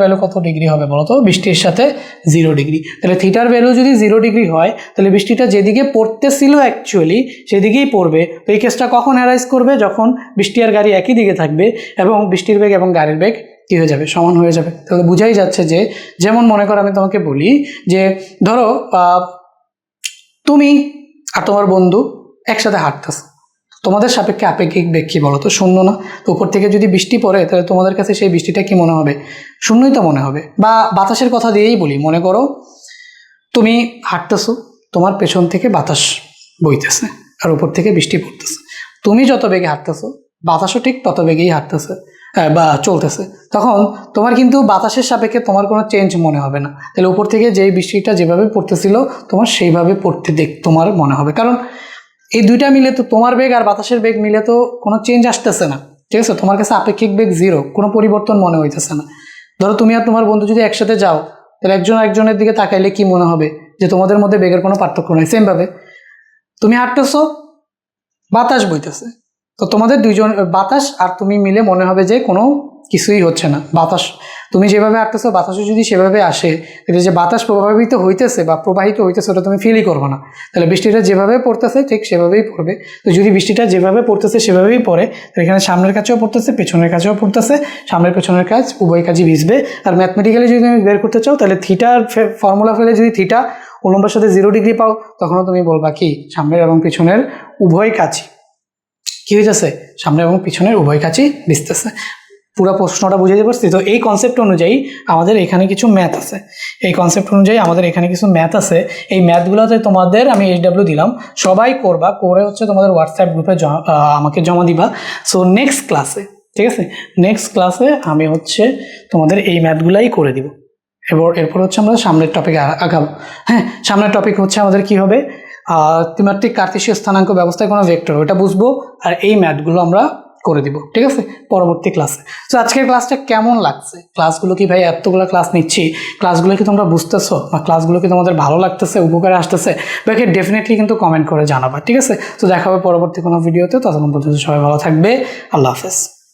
ভ্যালু কত ডিগ্রি হবে বলো তো, বৃষ্টির সাথে 0 ডিগ্রি। তাহলে থিটার ভ্যালু যদি 0 ডিগ্রি হয় তাহলে বৃষ্টিটা যেদিকে পড়তেছিল অ্যাকচুয়ালি সেদিকেই পড়বে। তো এই কেসটা কখন অ্যারাইজ করবে, যখন বৃষ্টি আর গাড়ি একই দিকে থাকবে এবং বৃষ্টির বেগ এবং গাড়ির বেগ কী হয়ে যাবে, সমান হয়ে যাবে। তাহলে বোঝাই যাচ্ছে যে, যেমন মনে করো আমি তোমাকে বলি যে ধরো তুমি আর তোমার বন্ধু একসাথে হাঁটতেছো, তোমাদের সাপেক্ষে আপেক্ষিক বেগ কি বলো তো, 0 না? তো উপর থেকে যদি বৃষ্টি পড়ে তাহলে তোমাদের কাছে সেই বৃষ্টিটা কি মনে হবে, 0ই তো মনে হবে। বা বাতাসের কথা দিয়েই বলি, মনে করো তুমি হাঁটতেছো, তোমার পেছন থেকে বাতাস বইতেছে আর উপর থেকে বৃষ্টি পড়তেছে, তুমি যত বেগে হাঁটতেছো বাতাসও ঠিক তত বেগেই হাঁটতেছে বা চলতেছে, তখন তোমার কিন্তু বাতাসের সাপেক্ষে তোমার কোনো চেঞ্জ মনে হবে না। তাহলে উপর থেকে যেই বৃষ্টিটা যেভাবে পড়তেছিল তোমার সেইভাবে পড়তে তোমার মনে হবে, কারণ এই দুইটা মিলে তো, তোমার বেগ আর বাতাসের বেগ মিলে তো কোনো চেঞ্জ আসতেছে না, ঠিক আছে, তোমার কাছে আপেক্ষিক বেগ 0, কোনো পরিবর্তন মনে হইতেছে না। ধরো তুমি আর তোমার বন্ধু যদি একসাথে যাও তাহলে একজন একজনের দিকে তাকাইলে কি মনে হবে, যে তোমাদের মধ্যে বেগের কোনো পার্থক্য নেই। সেমভাবে তুমি হাঁটতেছো, বাতাস বইতেছে, তো তোমাদের দুইজন বাতাস আর তুমি মিলে মনে হবে যে কোনো কিছুই হচ্ছে না। বাতাস তুমি যেভাবে হাঁটতেছো বাতাসও যদি সেভাবে আসে, তাহলে যে বাতাস প্রভাবিত হইতেছে বা প্রবাহিত হইতেছে ওটা তুমি ফিলই করবে না। তাহলে বৃষ্টিটা যেভাবে পড়তেছে ঠিক সেভাবেই পড়বে। তো যদি বৃষ্টিটা যেভাবে পড়তেছে সেভাবেই পড়ে, তো এখানে সামনের কাছেও পড়তেছে পেছনের কাছেও পড়তেছে, সামনের পেছনের কাজ উভয় কাজই ভিজবে। আর ম্যাথমেটিক্যালি যদি তুমি বের করতে চাও তাহলে থিটার ফর্মুলা ফেলে যদি থিটা উল্লম্বের সাথে 0 ডিগ্রি পাও, তখনও তুমি বলবা কি সামনের এবং পিছনের উভয় কাজই কি হইতেছে, সামনে এবং পিছনের উভয় কাজই ভিজতেছে। পুরো প্রশ্নটা বুঝাতে পারছি তো? এই কনসেপ্ট অনুযায়ী আমাদের এখানে কিছু ম্যাথ আছে, এই কনসেপ্ট অনুযায়ী আমাদের এখানে কিছু ম্যাথ আছে। এই ম্যাথগুলোতে তোমাদের আমি HW দিলাম, সবাই করবা, করে হচ্ছে তোমাদের হোয়াটসঅ্যাপ গ্রুপে আমাকে জমা দিবা। সো নেক্সট ক্লাসে, ঠিক আছে, নেক্সট ক্লাসে আমি হচ্ছে তোমাদের এই ম্যাথগুলাই করে দিব। এরপর হচ্ছে আমরা সামনের টপিকে আগাবো। হ্যাঁ, সামনের টপিক হচ্ছে আমাদের কি হবে, ত্রিমাত্রিক কার্তেশীয় স্থানাঙ্ক ব্যবস্থায় কোনো ভেক্টর, ওটা বুঝবো, আর এই ম্যাথগুলো আমরা করে দিব, ঠিক আছে, পরবর্তী ক্লাসে। তো আজকের ক্লাসটা কেমন লাগছে, ক্লাসগুলো কি ভাই, এতগুলো ক্লাস নিচ্ছি, ক্লাসগুলো কি তোমরা বুঝতেছো বা ক্লাসগুলো কি তোমাদের ভালো লাগতেছে, উপকারে আসতেছে, বাকি ডেফিনেটলি কিন্তু কমেন্ট করে জানাবা, ঠিক আছে। তো দেখা হবে পরবর্তী কোনো ভিডিওতে, ততক্ষণ পর্যন্ত সবাই ভালো থাকবে, আল্লাহ হাফেজ।